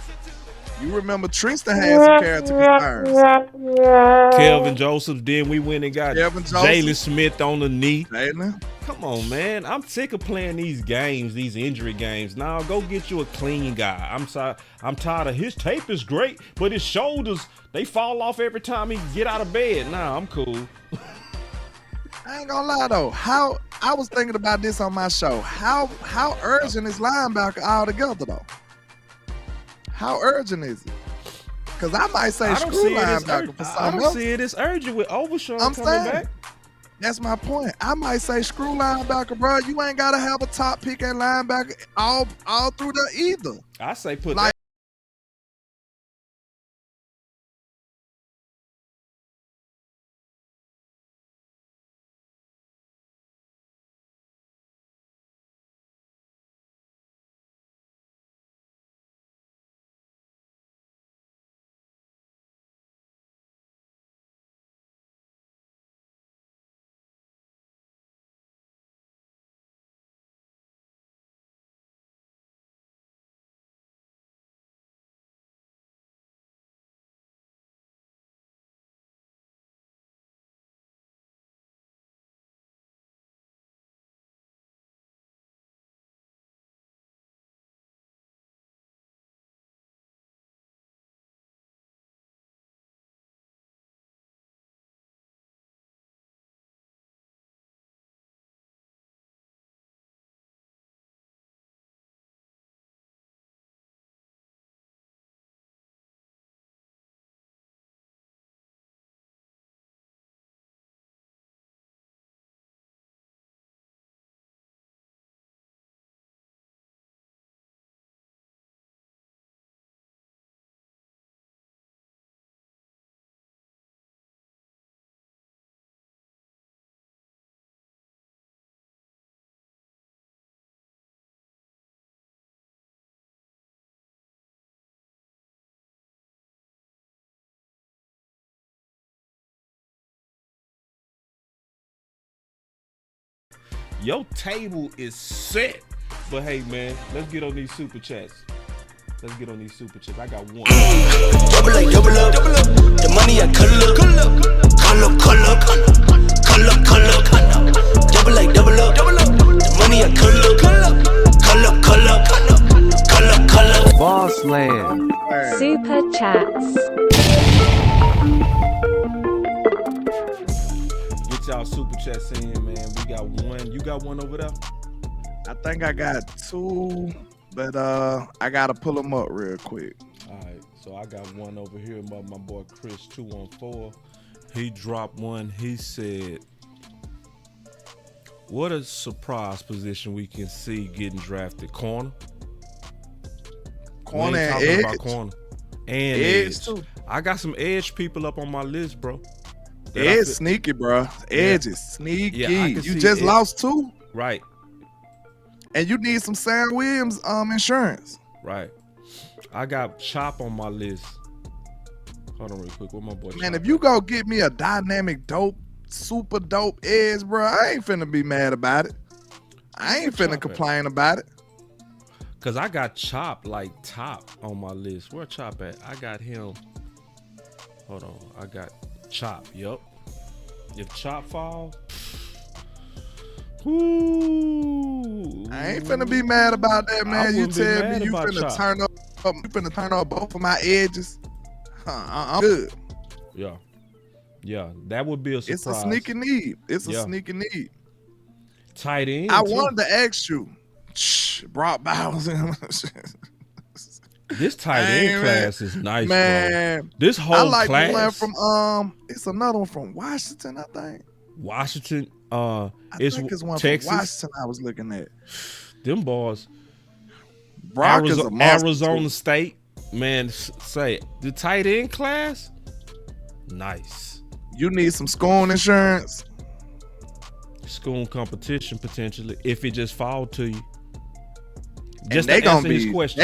You remember Tristan had some character concerns. Kelvin Joseph. Then we went and got Kelvin Joseph. Jalen Smith on the knee. Jalen. Come on, man. I'm sick of playing these games, these injury games. Now go get you a clean guy. I'm sorry. I'm tired of his tape is great, but his shoulders, they fall off every time he get out of bed. Nah, I'm cool. I ain't gonna lie though. How I was thinking about this on my show. How urgent is linebacker altogether though? How urgent is it? Because I might say screw linebacker for I something don't else. see it as urgent with Overshawn I'm coming saying. back. That's my point. I might say screw linebacker, bro. You ain't gotta have a top pick at linebacker all through there either. I say put Like- Your table is set. But hey, man, let's get on these super chats. I got one. Double up, double up. The money I cull up. Double up, double up. The money I cull up. Boss Land. Super chats. Get y'all super chats in, man. We got one. You got one over there? I think I got 2, but I gotta pull them up real quick. All right, so I got one over here. My boy Chris 214. He dropped one. He said, "What a surprise position we can see getting drafted. Corner. Corner We ain't and talking edge. about corner and Edge edge. too. I got some edge people up on my list, bro. that I Edge feel- sneaky, bro. Edge is sneaky. Yeah, I can you see just Edge. lost 2, Right, and you need some Sam Williams insurance. right. I got Chop on my list. Hold on real quick. What my boy? Man, Chop if you at? go get me a dynamic, dope, super dope edge, bro, I ain't finna be mad about it. I ain't Chop finna at? complain about it. Cause I got Chop like top on my list. Where Chop at? I got him. Hold on. I got Chop. Yup. If Chop fall, whoo, I ain't finna be mad about that, I man. You wouldn't be tell mad me you about finna Chop. turn up, you finna turn up both of my edges. I'm good. Yeah, yeah. That would be a surprise. It's a sneaky need. It's a Yeah. sneaky need. Tight end. I too. wanted to ask you, Brock Bowers. This tight Hey, end man. class is nice, bro. Man, This whole I like class. the one from it's another one from Washington, I think. Washington. I It's think it's one Texas. from Washington I was looking at. Them boys. Brock is a monster, Arizona too. State. Man, say the tight end class. Nice. You need some school insurance. School competition potentially if it just fall to you. And Just they to gonna answer his be, question.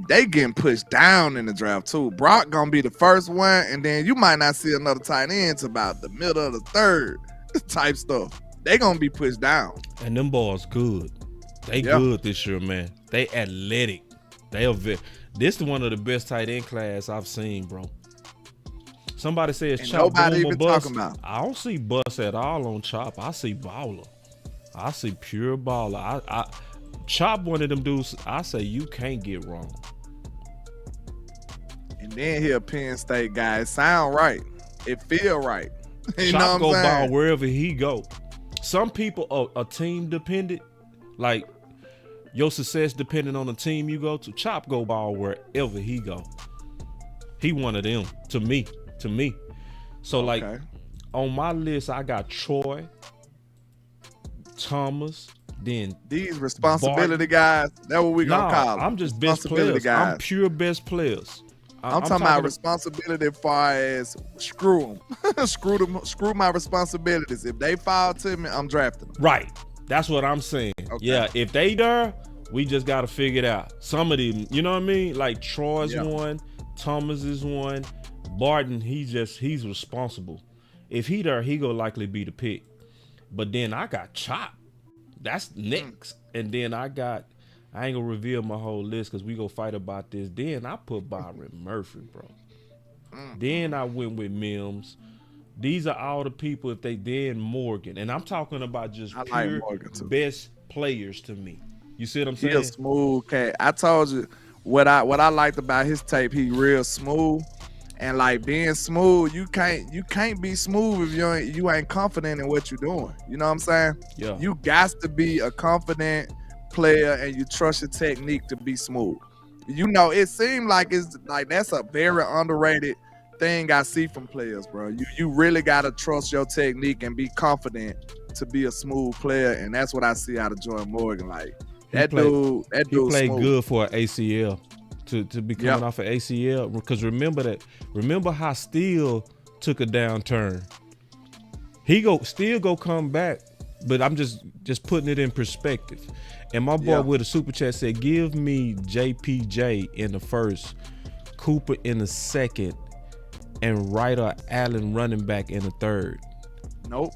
they getting pushed down in the draft too. Brock gonna be the first one, and then you might not see another tight end to about the middle of the third type stuff. They gonna be pushed down. And them boys good. They good this year, man. They athletic. They are this is one of the best tight end class I've seen, bro. Somebody says And Chop nobody boom or even bust. talking about. I don't see bust at all on Chop. I see baller. I see pure baller. I Chop one of them dudes. I say you can't get wrong. And then he a Penn State guy. It sound right. It feel right. You know Chop what I'm go ball saying? wherever he go. Some people are team dependent, like your success depending on the team you go to. Chop go ball wherever he go. He one of them to me. So like on my list, I got Troy, Thomas, then These responsibility guys. That's what we gonna call them. I'm just best Responsibility players. I'm guys. pure best players. I'm talking about responsibility as far as screw them. Screw my responsibilities. If they fall to me, I'm drafting them. Right. That's what I'm saying. Okay. Yeah, if they there, we just got to figure it out. Some of them, you know what I mean? Like Troy's one, Thomas is one, Barton, he's responsible. If he there, he gonna likely be the pick. But then I got Chop. That's next. And then I ain't gonna reveal my whole list because we go fight about this. Then I put Byron Murphy, bro. Then I went with Mims. These are all the people. If they then Morgan, and I'm talking about just pure best players to me. You see what I'm saying? He a smooth cat. I told you what I liked about his tape. He real smooth, and like being smooth, you can't be smooth if you ain't confident in what you're doing. You know what I'm saying? Yeah. You got to be a confident player, and you trust your technique to be smooth. You know, it seemed like it's like that's a very underrated thing I see from players, bro. You really gotta trust your technique and be confident to be a smooth player, and that's what I see out of Jordan Morgan. Like that dude played smooth. good for an ACL to be coming off an ACL. Because remember how Steele took a downturn. He still go come back, but I'm just putting it in perspective. And my boy with a super chat said, "Give me JPJ in the first, Cooper in the second, and Ryder Allen running back in the third." Nope.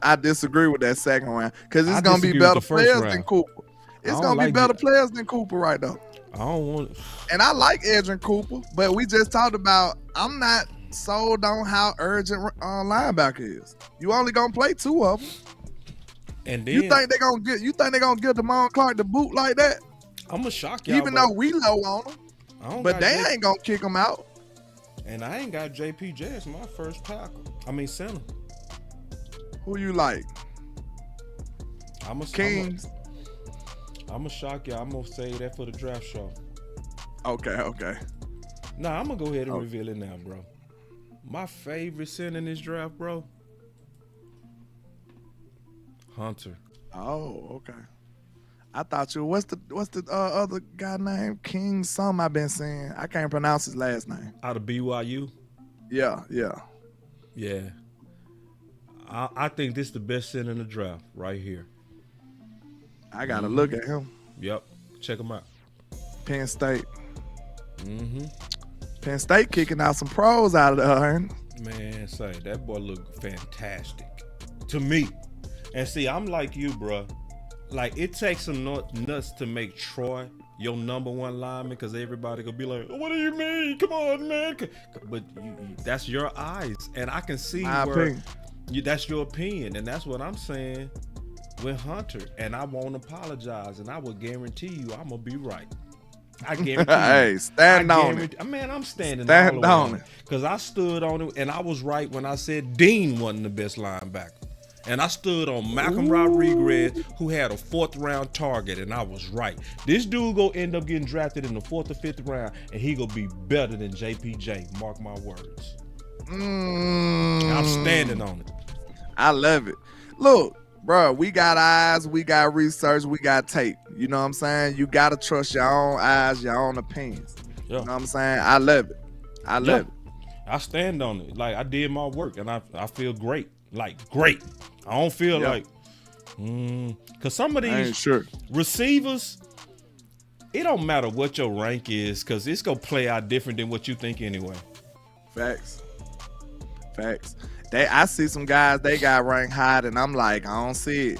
I disagree with that second round because it's gonna be better players than Cooper. It's gonna be better players than Cooper right now. I don't want it. And I like Edrin Cooper, but we just talked about I'm not sold on how urgent linebacker is. You only gonna play two of them. And then You think they gonna give Damon Clark the boot like that? I'm gonna shock y'all. Even though we low on them, but they ain't gonna kick him out. And I ain't got JPJ as my first tackle. I mean center. Who you like? Kings. I'm gonna shock y'all. I'm gonna save that for the draft show. Okay. Nah, I'm gonna go ahead and reveal it now, bro. My favorite center in this draft, bro. Hunter. Oh, okay. I thought you. What's the other guy name? King something I've been saying. I can't pronounce his last name. Out of BYU. Yeah. I think this is the best center in the draft right here. I gotta look at him. Yep, check him out. Penn State. Penn State kicking out some pros out of there. Man, say that boy look fantastic to me. And see, I'm like you, bro. Like it takes some nuts to make Troy your number one lineman because everybody gonna be like, "What do you mean? Come on, man!" But that's your eyes, and I can see that's your opinion, and that's what I'm saying with Hunter. And I won't apologize, and I will guarantee you, I'm gonna be right. I guarantee. Hey, stand on it. Man, I'm standing on it because I stood on it, and I was right when I said Dean wasn't the best linebacker. And I stood on Malcolm Rodriguez, who had a 4th round target, and I was right. This dude gonna end up getting drafted in the 4th or 5th round, and he gonna be better than JPJ. Mark my words. I'm standing on it. I love it. Look, bro, we got eyes, we got research, we got tape. You know what I'm saying? You gotta trust your own eyes, your own opinions. Yeah. You know what I'm saying? I love it. I love it. I stand on it. Like I did my work and I feel great. Like great. I don't feel like cause some of these receivers, it don't matter what your rank is, cause it's gonna play out different than what you think anyway. Facts. I see some guys they got ranked high and I'm like, I don't see it.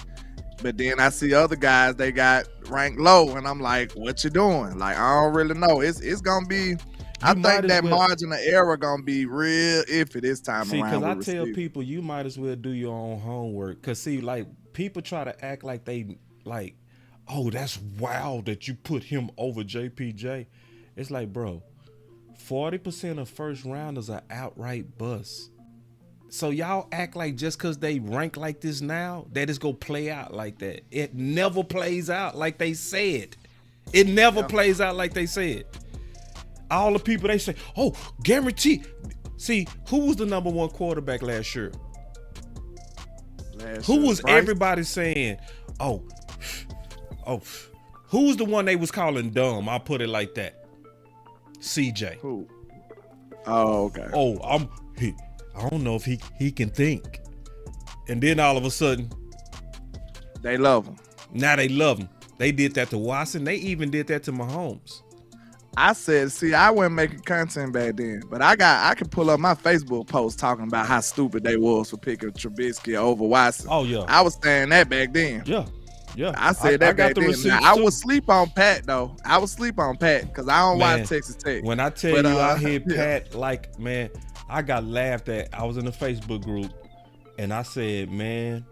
But then I see other guys they got ranked low and I'm like, what you doing? Like I don't really know. It's gonna be. I think that margin of error gonna be real iffy this time around. See, because I tell people you might as well do your own homework. Cause see, like people try to act like they like, oh, that's wild that you put him over JPJ. It's like, bro, 40% of first rounders are outright busts. So y'all act like just cause they rank like this now, that it's gonna play out like that. It never plays out like they said. It never plays out like they said. All the people they say, oh, guarantee. See, who was the number one quarterback last year? Who was everybody saying, oh, who was the one they was calling dumb? I'll put it like that. CJ. Who? Oh, okay. Oh, I don't know if he can think. And then all of a sudden, they love him. Now they love him. They did that to Watson. They even did that to Mahomes. I said, see, I wasn't making content back then, but I can pull up my Facebook post talking about how stupid they was for picking Trubisky over Watson. Oh yeah, I was saying that back then. Yeah. I said that back then. Now, I would sleep on Pat though. I would sleep on Pat because I don't watch Texas Tech. When I tell you I hit Pat, like man, I got laughed at. I was in a Facebook group, and I said, man,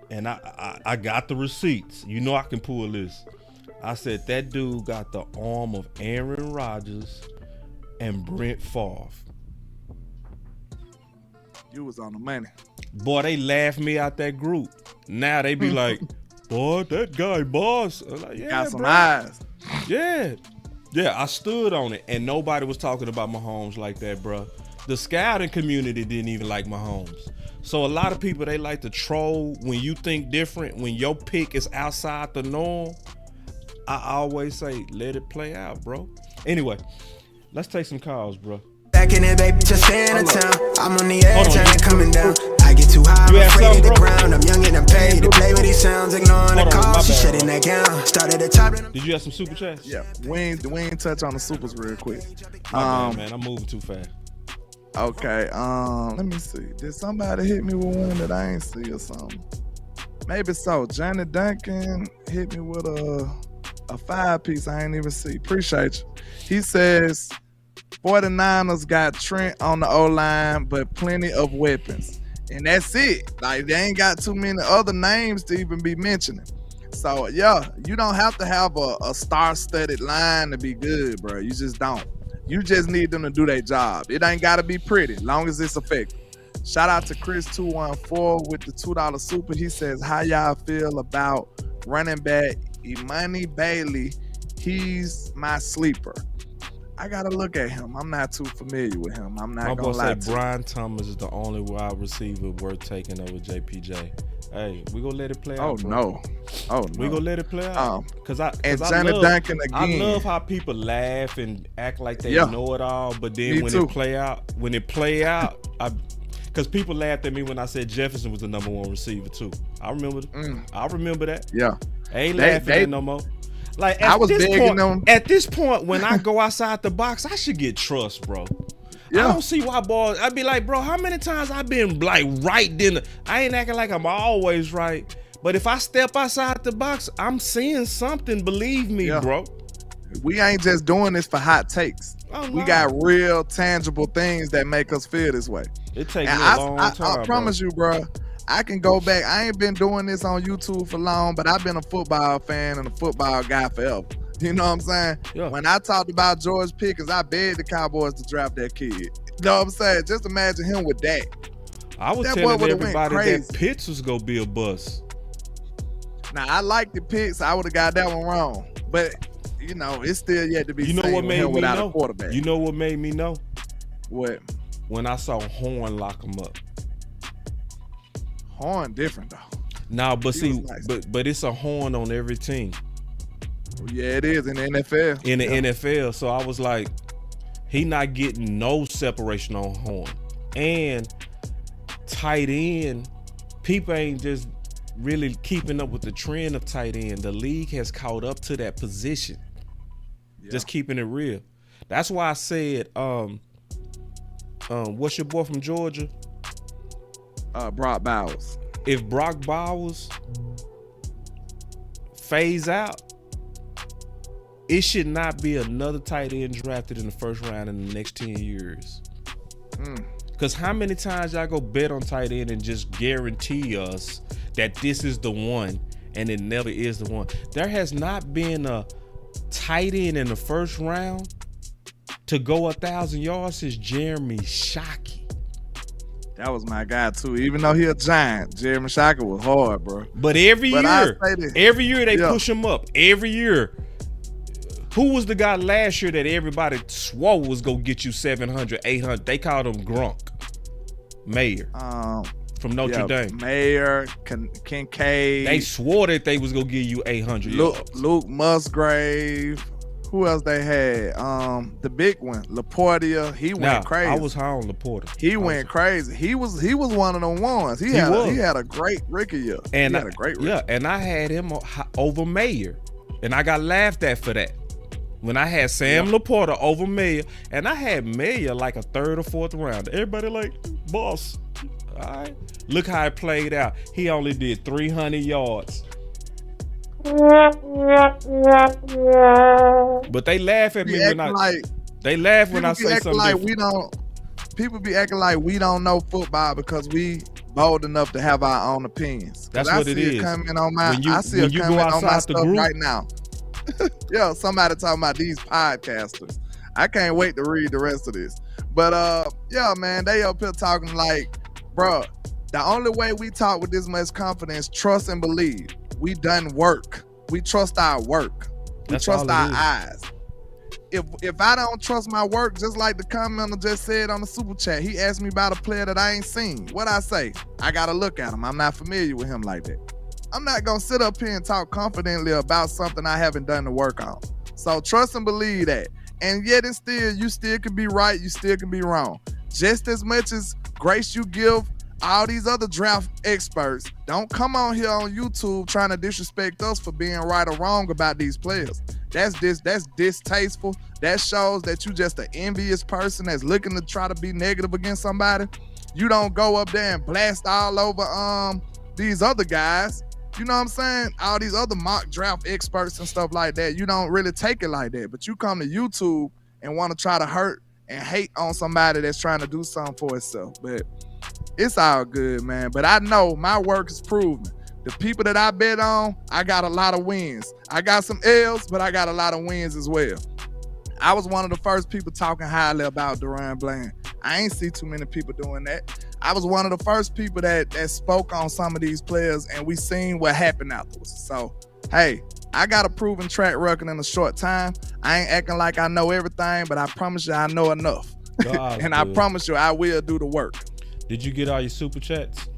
and I got the receipts. You know I can pull this. I said, that dude got the arm of Aaron Rodgers and Brent Favre. You was on the money. Boy, they laughed me out that group. Now they be like, boy, that guy boss. I'm like, yeah, got some eyes. Yeah. Yeah, I stood on it, and nobody was talking about Mahomes like that, bro. The scouting community didn't even like Mahomes. So a lot of people, they like to troll when you think different, when your pick is outside the norm. I always say, let it play out, bro. Anyway, let's take some calls, bro. Back in it, baby, just stay in the town. I'm on the edge, I ain't coming down. I get too high, I'm afraid of the ground. I'm young and I'm paid to play with these sounds, ignoring the calls. She shutting that gown. Started at top. Did you have some super chats? Yeah, we ain't touch on the supers real quick. Man, I'm moving too fast. Okay, let me see. Did somebody hit me with one that I ain't see or something? Maybe so. Janet Duncan hit me with a 5-piece I ain't even see. Appreciate you. He says 49ers got Trent on the O-line, but plenty of weapons. And that's it. Like, they ain't got too many other names to even be mentioning. So, yeah, you don't have to have a star-studded line to be good, bro. You just don't. You just need them to do their job. It ain't got to be pretty, long as it's effective. Shout out to Chris214 with the $2 super. He says, how y'all feel about running back Imani Bailey? He's my sleeper. I gotta look at him. I'm not too familiar with him. I'm not gonna lie to you. Brian Thomas is the only wide receiver worth taking over JPJ. Hey, we gonna let it play out. No. We gonna let it play out. Duncan again. I love how people laugh and act like they know it all, but then when it play out, because people laughed at me when I said Jefferson was the number one receiver too. I remember that. Yeah. I ain't laughing at no more. Like I was begging them. At this point, when I go outside the box, I should get trust, bro. Yeah. I don't see why, boys. I'd be like, bro, how many times I've been like right then? I ain't acting like I'm always right, but if I step outside the box, I'm seeing something. Believe me, bro. We ain't just doing this for hot takes. Oh, no. We got real, tangible things that make us feel this way. It takes me a long time. I promise you, bro. I can go back. I ain't been doing this on YouTube for long, but I've been a football fan and a football guy forever. You know what I'm saying? Yeah. When I talked about George Pickens, I begged the Cowboys to draft that kid. You know what I'm saying? Just imagine him with that. I was telling everybody that Pitts was going to be a bust. Now, I like the Pitts. I would have got that one wrong. But, you know, it's still yet to be seen what made me without know? a quarterback. You know what made me know? What? When I saw Horn lock him up. Horn different though. Now, but He see, was nice. but it's a horn on every team Yeah, it is in the NFL. in the NFL. So I was like, he not getting no separation on horn. And tight end, people ain't just really keeping up with the trend of tight end. The league has caught up to that position. Yeah. Just keeping it real. That's why I said, what's your boy from Georgia? Brock Bowers. If Brock Bowers phase out, it should not be another tight end drafted in the first round in the next 10 years. Because how many times y'all go bet on tight end and just guarantee us that this is the one and it never is the one? There has not been a tight end in the first round to go 1,000 yards since Jeremy Shockey. That was my guy too. Even though he a giant, Jeremy Shockey was hard, bro. But every year they Yeah. push him up. Every year. Who was the guy last year that everybody swore was gonna get you 700, 800? They called him Gronk. Mayer from Notre Dame. Mayer, Kincaid. They swore that they was gonna give you 800 yards. Luke Musgrave. Who else they had? The big one, Laportia. He went crazy. I was high on Laporta. He went crazy. He was one of them ones. He had a great rookie year. And he had a great rookie. Yeah, and I had him over Mayer, and I got laughed at for that. When I had Sam Laporta over Mayer, and I had Mayer like a third or fourth round. Everybody like, boss. All right. Look how it played out. He only did 300 yards. But they laugh at me when I say something like different. People be acting like we don't know football because we bold enough to have our own opinions. That's what it is. I see it coming on my stuff right now. Yo, somebody talking about these podcasters. I can't wait to read the rest of this. But yeah, man, they up here talking like, bro, the only way we talk with this much confidence, trust and believe. We done work. We trust our work. We trust our eyes. If I don't trust my work, just like the commenter just said on the super chat, he asked me about a player that I ain't seen. What I say? I gotta look at him. I'm not familiar with him like that. I'm not gonna sit up here and talk confidently about something I haven't done the work on. So trust and believe that. And yet and still, you still can be right, you still can be wrong. Just as much as grace you give all these other draft experts, don't come on here on YouTube trying to disrespect us for being right or wrong about these players. That's distasteful. That shows that you just an envious person that's looking to try to be negative against somebody. You don't go up there and blast all over these other guys. You know what I'm saying? All these other mock draft experts and stuff like that. You don't really take it like that. But you come to YouTube and want to try to hurt and hate on somebody that's trying to do something for itself. But it's all good, man. But I know my work is proven. The people that I bet on, I got a lot of wins. I got some L's, but I got a lot of wins as well. I was one of the first people talking highly about Duran Bland. I ain't see too many people doing that. I was one of the first people that spoke on some of these players, and we seen what happened afterwards. So, hey, I got a proven track record in a short time. I ain't acting like I know everything, but I promise you I know enough. And I promise you I will do the work. Did you get all your super chats?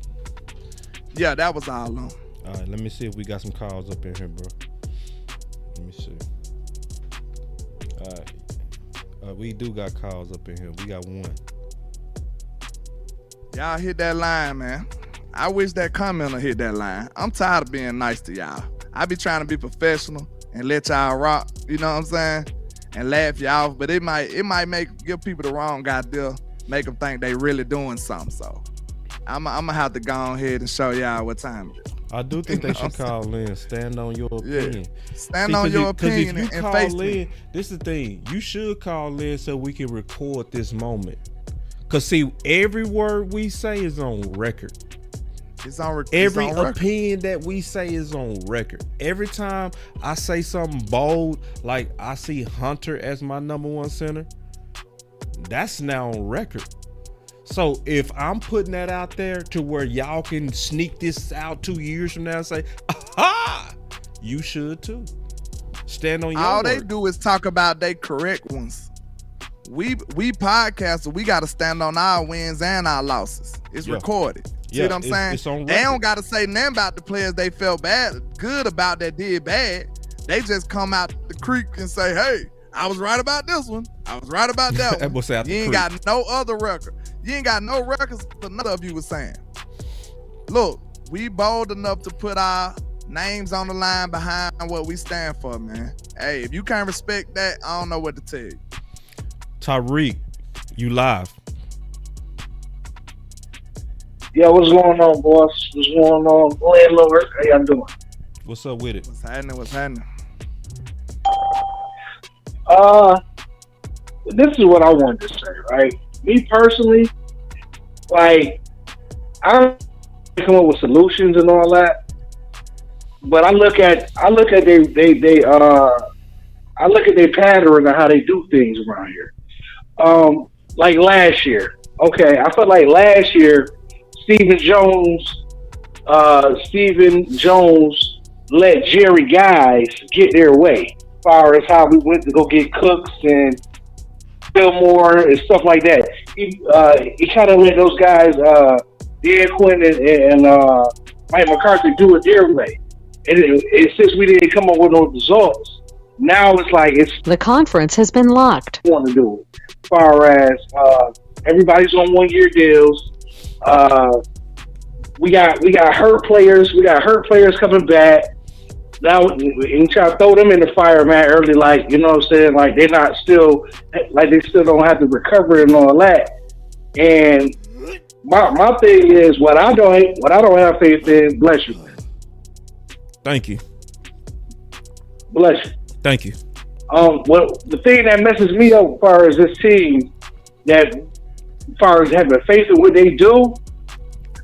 Yeah, that was all on. All right, let me see if we got some calls up in here, bro. Let me see. All right. We do got calls up in here. We got one. Y'all hit that line, man. I wish that commenter hit that line. I'm tired of being nice to y'all. I be trying to be professional and let y'all rock, you know what I'm saying? And laugh y'all off, but it might give people the wrong idea, make them think they really doing something. So I'm gonna have to go ahead and show y'all what time it is. I do think they should call in, stand on your opinion. Yeah. Stand on your opinion and face me. This is the thing. You should call in so we can record this moment. Because, see, every word we say is on record. Every opinion that we say is on record. Every time I say something bold, like I see Hunter as my number 1 center, that's now on record. So if I'm putting that out there to where y'all can sneak this out 2 years from now and say, aha, you should too. Stand on your All word. they do is talk about they correct ones. We podcasters, we got to stand on our wins and our losses. It's recorded. See what I'm saying? It's on they record. don't got to say nothing about the players they felt good about that did bad. They just come out the creek and say, hey, I was right about this one. I was right about that That one. boy say out the You ain't creek. got no other record. You ain't got no records, but none of you was saying. Look, we bold enough to put our names on the line behind what we stand for, man. Hey, if you can't respect that, I don't know what to tell you. Tyreek, you live. Yeah, what's going on, boss? What's going on, Landlord? How y'all doing? What's up with it? What's happening? What's happening? This is what I wanted to say, right? Me personally, like, I don't come up with solutions and all that, but I look at their pattern of how they do things around here. Like last year, okay, I felt like last year Stephen Jones let Jerry guys get their way as far as how we went to go get Cooks and Fillmore and stuff like that. He kind of let those guys, Dan Quinn and Mike McCarthy, do it their way. And since we didn't come up with no results, now it's like The conference has been locked. want to do it. As far as everybody's on 1-year deals. We got hurt players. We got hurt players coming back. Now we try to throw them in the fire, man, early, like, you know what I'm saying? Like they still don't have to recover and all that. And my thing is what I don't have faith in, bless you. Thank you. Bless you. Thank you. Well, the thing that messes me up as far as this team, that as far as having faith in what they do,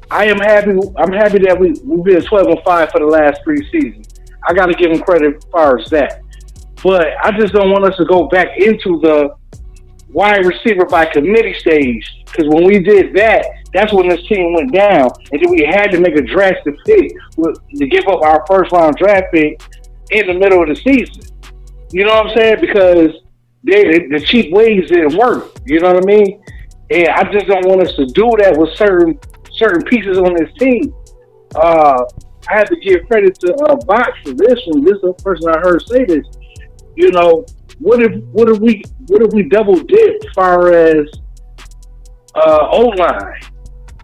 I'm happy that we've been 12-5 for the last 3 seasons. I got to give them credit as far as that. But I just don't want us to go back into the wide receiver by committee stage, because when we did that, that's when this team went down, and then we had to make a drastic pick to give up our first-round draft pick in the middle of the season. You know what I'm saying? Because the cheap ways didn't work. You know what I mean? And I just don't want us to do that with certain pieces on this team. I have to give credit to Box for this one. This is the person I heard say this. You know, what if we double dip as far as O-line?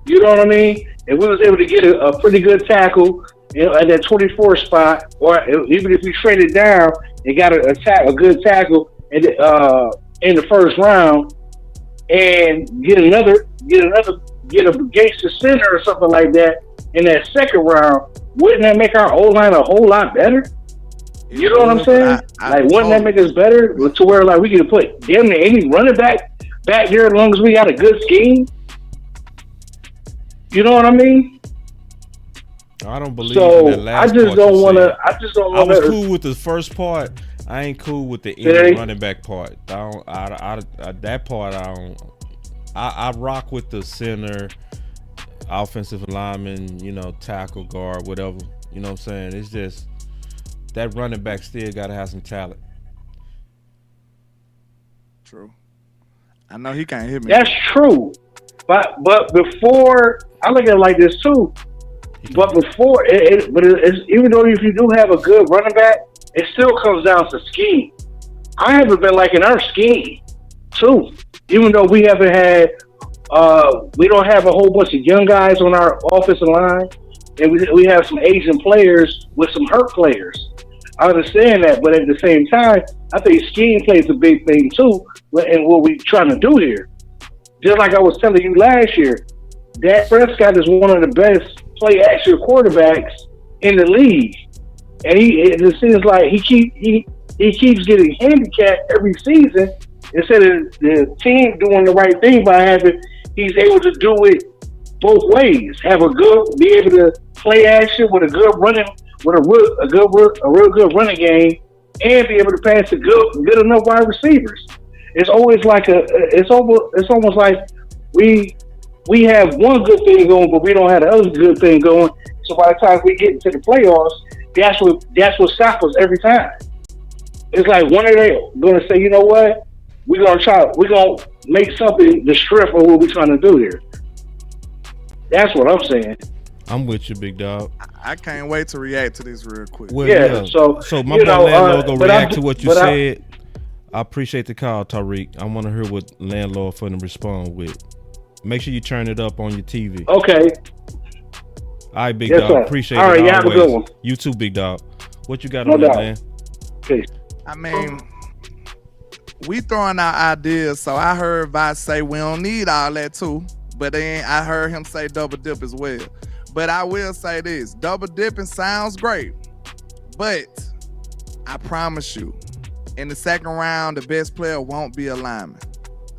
You know what I mean? If we was able to get a pretty good tackle, you know, at that 24 spot, or even if we traded down and got a good tackle in the first round, and get a gangster center or something like that in that second round, wouldn't that make our O-line a whole lot better? You know what I'm saying? Wouldn't that make us better to where like we could put damn near any running back there as long as we got a good scheme? You know what I mean? I don't believe in that last part. I was cool with the first part. I ain't cool with the end running back part. That part I don't. I rock with the center, offensive lineman, you know, tackle, guard, whatever. You know what I'm saying? It's just that running back still got to have some talent. True. I know he can't hit me. That's true. But before, I look at it like this too. But before, even though if you do have a good running back, it still comes down to scheme. I haven't been liking our scheme too. Even though we haven't had, we don't have a whole bunch of young guys on our offensive line, and we have some Asian players with some hurt players. I understand that, but at the same time, I think scheme plays a big thing too, and what we're trying to do here. Just like I was telling you last year, Dak Prescott is one of the best play-action quarterbacks in the league, and it seems like he keeps getting handicapped every season instead of the team doing the right thing by he's able to do it both ways. Be able to play action with a good running, with a real good running game, and be able to pass to good enough wide receivers. It's always like it's almost like we have one good thing going, but we don't have the other good thing going. So by the time we get into the playoffs, that's what stops us every time. It's like one of they going to say, you know what, we're going to make something the strength of what we're trying to do here. That's what I'm saying. I'm with you, big dog. I can't wait to react to this real quick. Well, Yeah, so, my you boy know, Landlord gonna but react to what you but said. I appreciate the call, Tariq. I want to hear what Landlord for them respond with. Make sure you turn it up on your TV. Okay. All right, big Yes, dog. sir. Appreciate All it. right, Always. you have a good one. You too, big dog. What you got No on that, doubt. man? Peace. I mean, we throwing out ideas, so I heard Vice say we don't need all that too. But then I heard him say double dip as well. But I will say this, double dipping sounds great. But I promise you, in the second round, the best player won't be a lineman.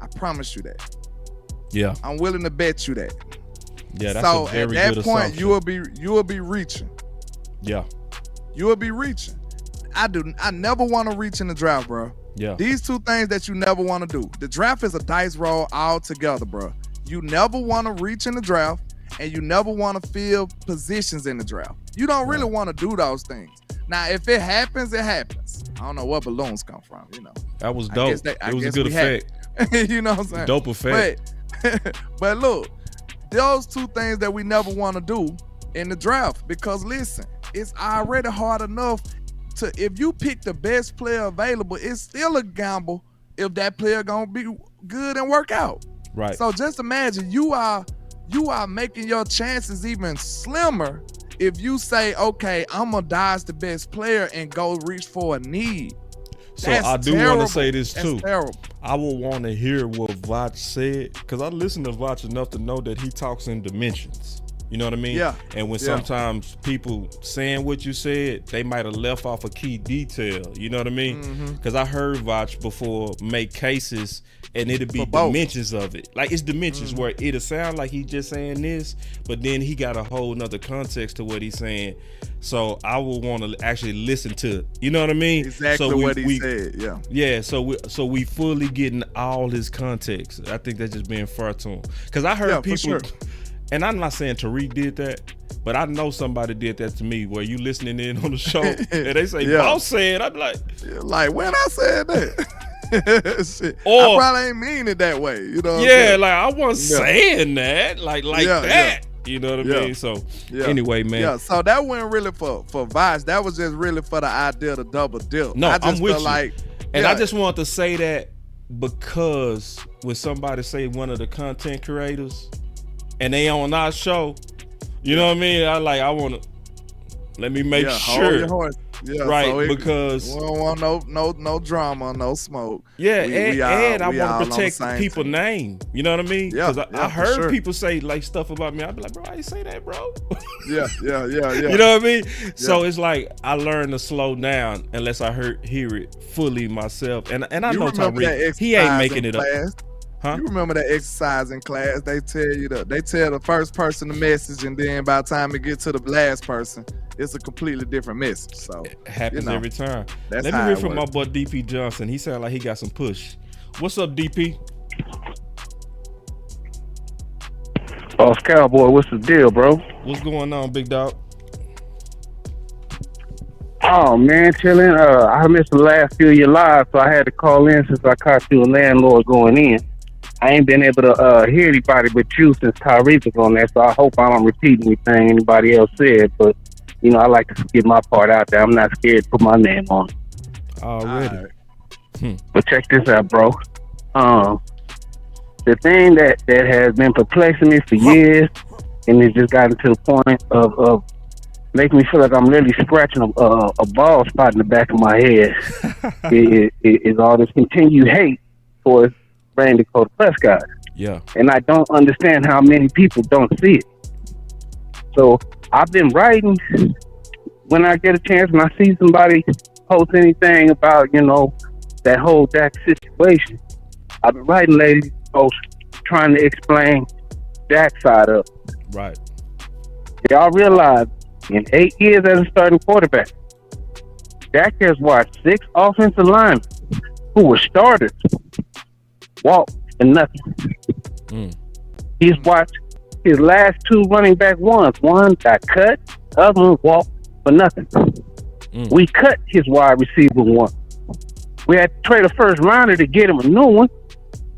I promise you that. Yeah. I'm willing to bet you that. Yeah, that's So a very at that good point, assumption. you will be reaching. Yeah. You will be reaching. I never want to reach in the draft, bro. Yeah. These two things that you never want to do. The draft is a dice roll altogether, bro. You never want to reach in the draft, and you never want to fill positions in the draft. You don't really want to do those things. Now, if it happens, it happens. I don't know where balloons come from, you know. That was dope. It was a good effect. You know what I'm saying? Dope effect. But look, those two things that we never want to do in the draft, because listen, it's already hard enough to, if you pick the best player available, it's still a gamble if that player gonna be good and work out. Right. So just imagine you are making your chances even slimmer if you say, okay, I'm gonna dodge the best player and go reach for a need. So That's I do want to say this That's too. terrible. I would want to hear what Vach said, because I listen to Vach enough to know that he talks in dimensions. You know what I mean? Yeah. And when sometimes people saying what you said, they might have left off a key detail. You know what I mean? Because I heard Vach before make cases, and it'll be dimensions of it. Like, it's dimensions where it'll sound like he's just saying this, but then he got a whole nother context to what he's saying. So I would want to actually listen to it. You know what I mean? Exactly so what he said. Yeah. Yeah, so we fully getting all his context. I think that's just being fair to him. Because I heard people, sure. and I'm not saying Tariq did that, but I know somebody did that to me, where you listening in on the show and they say, Boss said, I'm like, when I said that. Shit. Or, I probably ain't mean it that way. You know what I'm yeah, saying? like I wasn't saying that, like that. Yeah. You know what I mean? So anyway, man. Yeah, so that wasn't really for Vice. That was just really for the idea to double dip. No, I just I'm with feel you. like, and I just want to say that because when somebody say one of the content creators and they on our show, you know what I mean? I want to let me make hold sure. your horse. Yeah, right, so because we don't want no drama, no smoke. Yeah, and I want to protect people's name. You know what I mean? Yeah, Because I for hear sure. people say like stuff about me. I'd be like, bro, I ain't say that, bro. Yeah. You know what I mean? So it's like I learned to slow down unless I hear it fully myself. And I You know remember that Tariq, he ain't exercise making in it up. class? Huh? You remember that exercise in class? They tell the first person the message, and then by the time it gets to the last person, it's a completely different message. So It happens every time. That's Let me how hear it from my works. boy DP Johnson. He sound like he got some push. What's up, DP? Boss Cowboy, what's the deal, bro? What's going on, big dog? Oh man, chilling. I missed the last few of your lives, so I had to call in since I caught you a landlord going in. I ain't been able to hear anybody but you since Tyreek was on there, so I hope I don't repeat anything anybody else said. But you know, I like to get my part out there. I'm not scared to put my name on it. Already. But check this out, bro. The thing that has been perplexing me for years, and it's just gotten to the point of making me feel like I'm literally scratching a bald spot in the back of my head, is all this continued hate for Randy Dakota Prescott. Yeah. And I don't understand how many people don't see it. So I've been writing when I get a chance, when I see somebody post anything about, you know, that whole Dak situation. I've been writing ladies posts trying to explain Dak's side of it. Right. Y'all realize in 8 years as a starting quarterback, Dak has watched 6 offensive linemen who were starters walk for nothing. He's watched his last 2 running back ones. One got cut, the other one walked for nothing. We cut his wide receiver one. We had to trade a first rounder to get him a new one.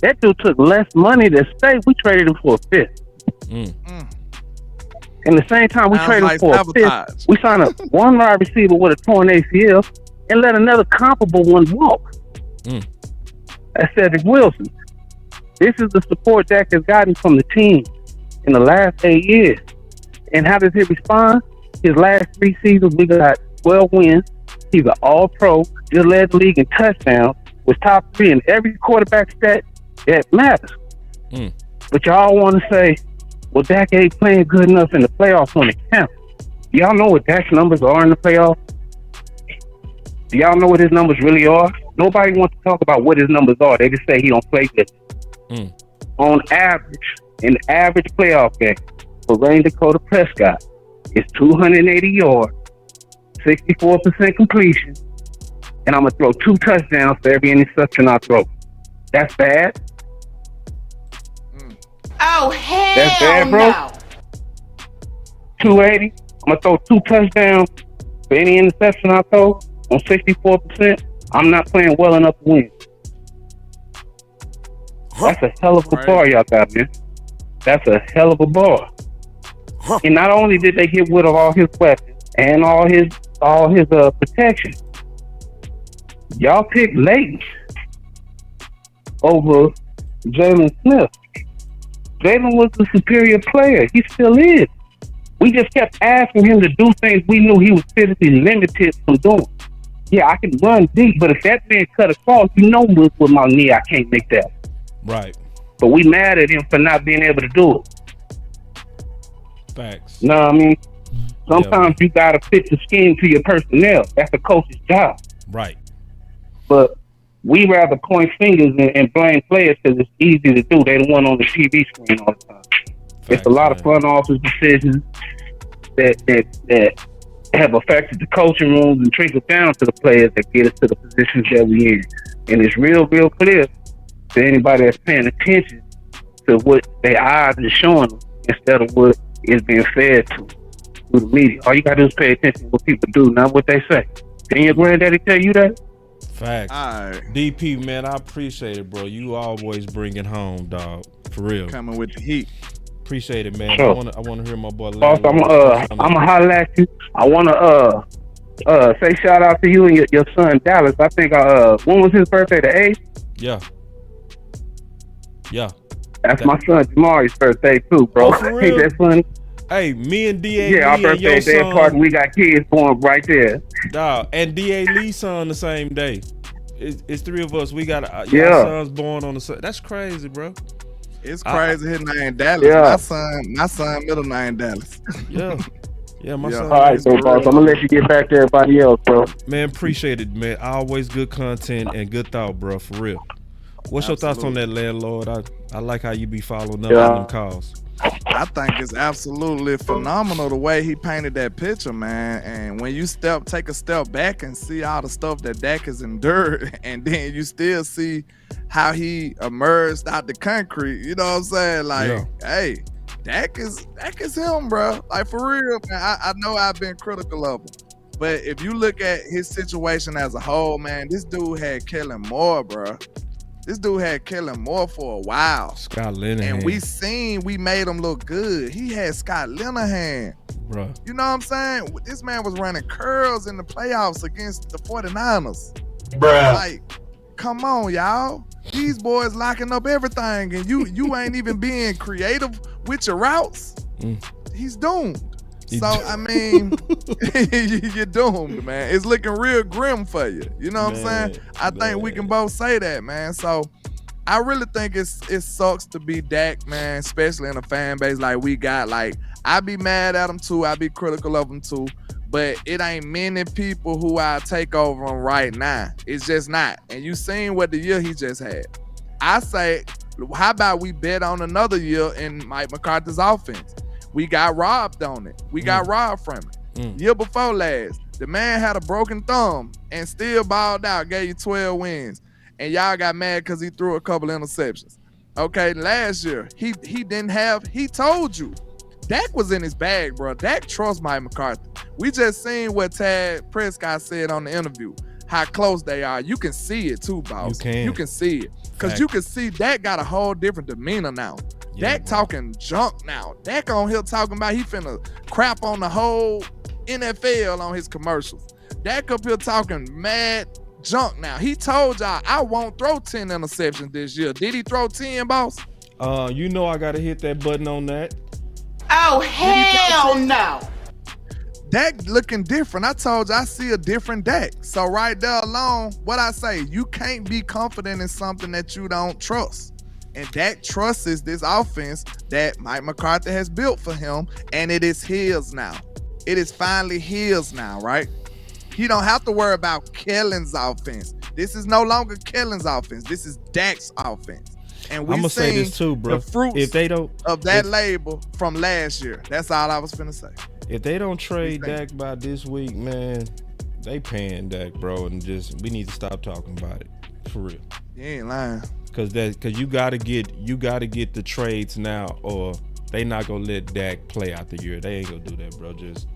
That dude took less money to stay. We traded him for a 5th. And the same time we Sounds traded like for a sabotage. fifth, we signed one wide receiver with a torn ACL and let another comparable one walk. That's Cedric Wilson. This is the support Dak has gotten from the team in the last 8 years. And how does he respond? His last 3 seasons, we got 12 wins. He's an all-pro, just led the league in touchdowns, was top 3 in every quarterback stat that matters. But y'all want to say, well, Dak ain't playing good enough in the playoffs when it counts. Y'all know what Dak's numbers are in the playoffs? Do y'all know what his numbers really are? Nobody wants to talk about what his numbers are. They just say he don't play good. On average, an average playoff game for Dak Prescott is 280 yards, 64% completion, and I'm going to throw 2 touchdowns for every interception I throw. That's bad? Oh, hell That's bad, bro? no. 280, I'm going to throw 2 touchdowns for any interception I throw on 64%. I'm not playing well enough to win. That's a hell of a bar y'all got, man. That's a hell of a bar. And not only did they get rid of all his weapons and all his protection, y'all picked Leighton over Jalen Smith. Jalen was the superior player. He still is. We just kept asking him to do things we knew he was physically limited from doing. Yeah, I can run deep, but if that man cut across, you know with my knee, I can't make that. Right. But we mad at him for not being able to do it. Facts. You know what I mean? Sometimes you got to fit the scheme to your personnel. That's the coach's job. Right. But we rather point fingers and blame players because it's easy to do. They the one on the TV screen all the time. It's a lot of front office decisions that have affected the coaching rooms and trickle down to the players that get us to the positions that we in. And it's real clear to anybody that's paying attention to what their eyes are showing them instead of what is being fed to through the media. All you gotta do is pay attention to what people do, not what they say. Didn't your granddaddy tell you that? Facts. DP, man, I appreciate it, bro. You always bring it home, dog. For real. Coming with the heat. Appreciate it, man. Sure. I wanna hear my boy Boss, Landlord. I'ma holler at you. I wanna say shout out to you and your son Dallas. I think when was his birthday? The 8th? Yeah. That's my son Jamari's birthday too, bro. Oh, for real? Ain't that funny? Hey, me and D.A. Yeah, our Lee and your birthday day son, party, we got kids born right there. dog, and D.A. Lee's son the same day. It's 3 of us. We got our sons born on the same. That's crazy, bro. It's crazy. His name Dallas. Yeah. My son middle name Dallas. Yeah, my son. All right, so boss, I'm gonna let you get back to everybody else, bro. Man, appreciate it, man. Always good content and good thought, bro. For real. What's your thoughts on that, Landlord? I like how you be following up on them calls. I think it's absolutely phenomenal the way he painted that picture, man. And when you take a step back and see all the stuff that Dak has endured, and then you still see how he emerged out the concrete, you know what I'm saying? Like, hey, Dak is him, bro. Like, for real, man. I know I've been critical of him, but if you look at his situation as a whole, man, this dude had Kellen Moore, bro. This dude had Kellen Moore for a while. Scott Linehan. And we made him look good. He had Scott Linehan. Bruh. You know what I'm saying? This man was running curls in the playoffs against the 49ers. Bruh. Like, come on, y'all. These boys locking up everything, and you ain't even being creative with your routes. He's doomed. So, I mean, you're doomed, man. It's looking real grim for you. You know what I'm saying? I think we can both say that, man. So, I really think it sucks to be Dak, man, especially in a fan base like we got. Like, I be mad at him, too. I be critical of him, too. But it ain't many people who I take over him right now. It's just not. And you seen what the year he just had. I say, how about we bet on another year in Mike McCarthy's offense? We got robbed on it. We got robbed from it. Year before last, the man had a broken thumb and still balled out, gave you 12 wins. And y'all got mad because he threw a couple interceptions. Okay, last year, he told you. Dak was in his bag, bro. Dak trusts Mike McCarthy. We just seen what Dak Prescott said on the interview, how close they are. You can see it too, boss. You can see it. Because you can see Dak got a whole different demeanor now. Dak talking junk now. Dak on here talking about he finna crap on the whole NFL on his commercials. Dak up here talking mad junk now. He told y'all, I won't throw 10 interceptions this year. Did he throw 10, boss? You know I gotta hit that button on that. Oh, hell no. Dak looking different. I told you I see a different Dak. So right there alone, what I say, you can't be confident in something that you don't trust. And Dak trusts this offense that Mike McCarthy has built for him, and it is his now. It is finally his now, right? He don't have to worry about Kellen's offense. This is no longer Kellen's offense. This is Dak's offense. And we I'm gonna say seen this too, bro. the fruits If they don't of that label from last year. That's all I was finna say. If they don't trade Dak by this week, man, they paying Dak, bro, and just we need to stop talking about it for real. You ain't lying. Cause you gotta get the trades now, or they not gonna let Dak play out the year. They ain't gonna do that, bro. Just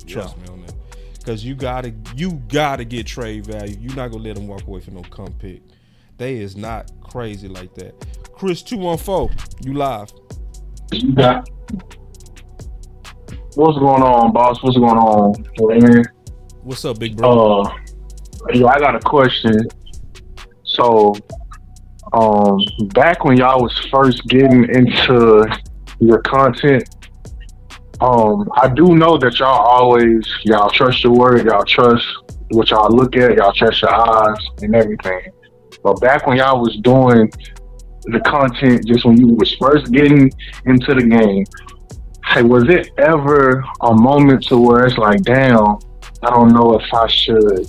trust me on that. Cause you gotta get trade value. You're not gonna let them walk away from no come pick. They is not crazy like that. Chris 214, you live. Yeah. What's going on, boss? What's going on, man? What's up, big bro? I got a question. So, back when y'all was first getting into your content, I do know that y'all trust your word, y'all trust what y'all look at, y'all trust your eyes and everything. But back when y'all was doing the content, just when you was first getting into the game, hey, was it ever a moment to where it's like, damn, I don't know if I should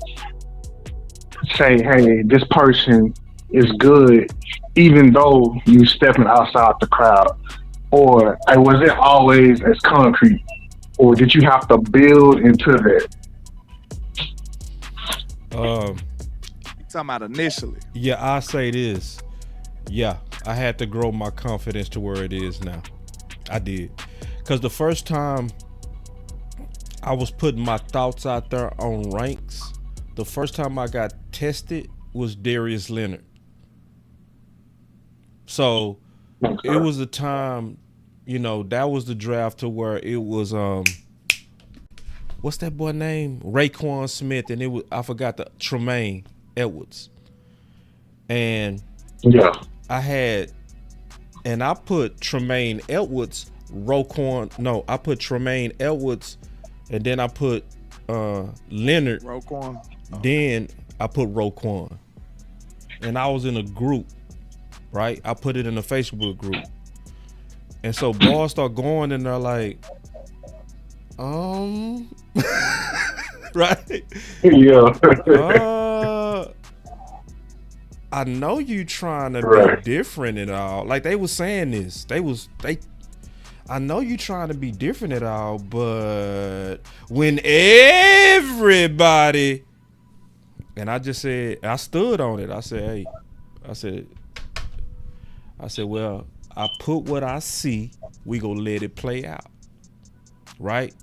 say, hey, this person is good, even though you stepping outside the crowd? Or was it always as concrete? Or did you have to build into that? You talking about initially? Yeah, I say this. Yeah, I had to grow my confidence to where it is now. I did. Because the first time I was putting my thoughts out there on ranks, the first time I got tested was Darius Leonard. So it was a time, that was the draft to where it was what's that boy name? Raekwon Smith, and I forgot the Tremaine Edwards. And yeah, I put Tremaine Edwards, I put Tremaine Edwards, and then I put Leonard. Roquan. Then I put Roquan. And I was in a group, right? I put it in a Facebook group. And so balls start going and they're like, right? Yeah. I know you trying to be different and all. Like they was saying this. I know you trying to be different at all, but when everybody, and I just said, I stood on it. I said, well, I put what I see. We gonna let it play out, right?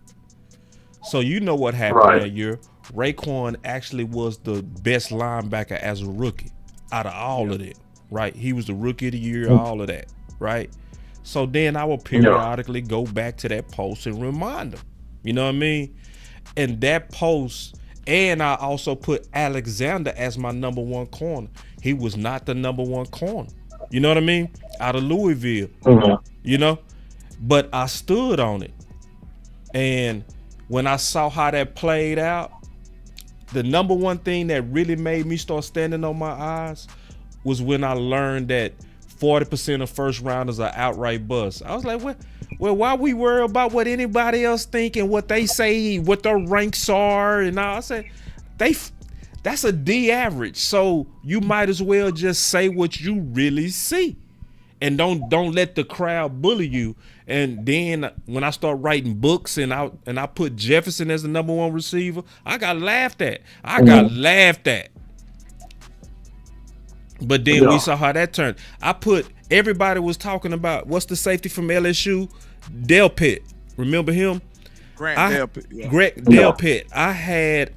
So you know what happened that year. Raekwon actually was the best linebacker as a rookie out of all of it, right? He was the rookie of the year, all of that, right? So then I will periodically go back to that post and remind them, you know what I mean? And that post, and I also put Alexander as my number one corner. He was not the number one corner, you know what I mean? Out of Louisville, but I stood on it. And when I saw how that played out, the number one thing that really made me start standing on my eyes was when I learned that 40% of first rounders are outright bust. I was like, well, why we worry about what anybody else think and what they say, what their ranks are, and all? I said, that's a D average. So you might as well just say what you really see, and don't let the crowd bully you. And then when I start writing books and I put Jefferson as the number one receiver, I got laughed at. But then we saw how that turned. Everybody was talking about, what's the safety from LSU? Delpit. Remember him? Delpit. Yeah. Delpit. I had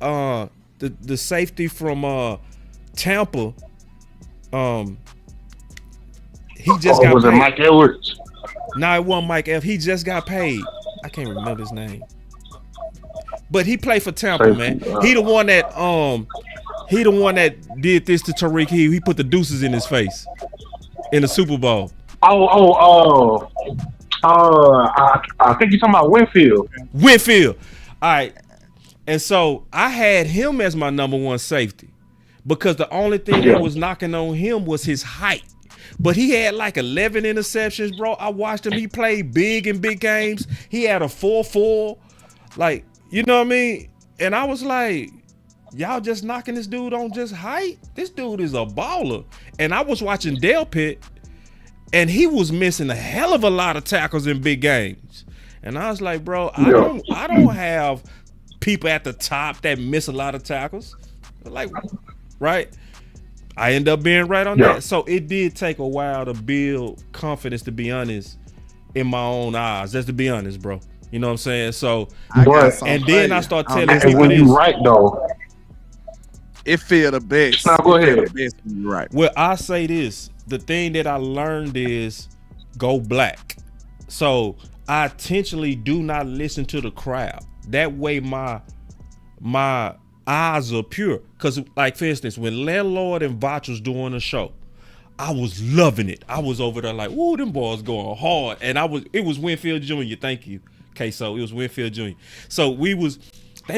the safety from Tampa. He just got was paid. it Mike Edwards? Nah, it wasn't Mike F. He just got paid. I can't remember his name. But he played for Tampa, man. He the one that did this to Tariq Hill. He put the deuces in his face in the Super Bowl. I think you're talking about Winfield. Winfield. All right. And so I had him as my number one safety because the only thing that was knocking on him was his height. But he had like 11 interceptions, bro. I watched him. He played big in big games. He had a 4.4. Like, you know what I mean? And I was like, y'all just knocking this dude on just height? This dude is a baller. And I was watching Del Pitt, and he was missing a hell of a lot of tackles in big games. And I was like, bro, I don't have people at the top that miss a lot of tackles. Like, right? I end up being right on that. So it did take a while to build confidence, to be honest, in my own eyes. Just to be honest, bro. You know what I'm saying? So, and then I start telling people when you right though, it feel the best. No, go ahead. You're right. Well, I say this. The thing that I learned is go black. So I intentionally do not listen to the crowd. That way my eyes are pure. Cause like for instance, when Landlord and Vach was doing a show, I was loving it. I was over there like, ooh, them boys going hard. And it was Winfield Jr. Thank you. So it was Winfield Jr. So they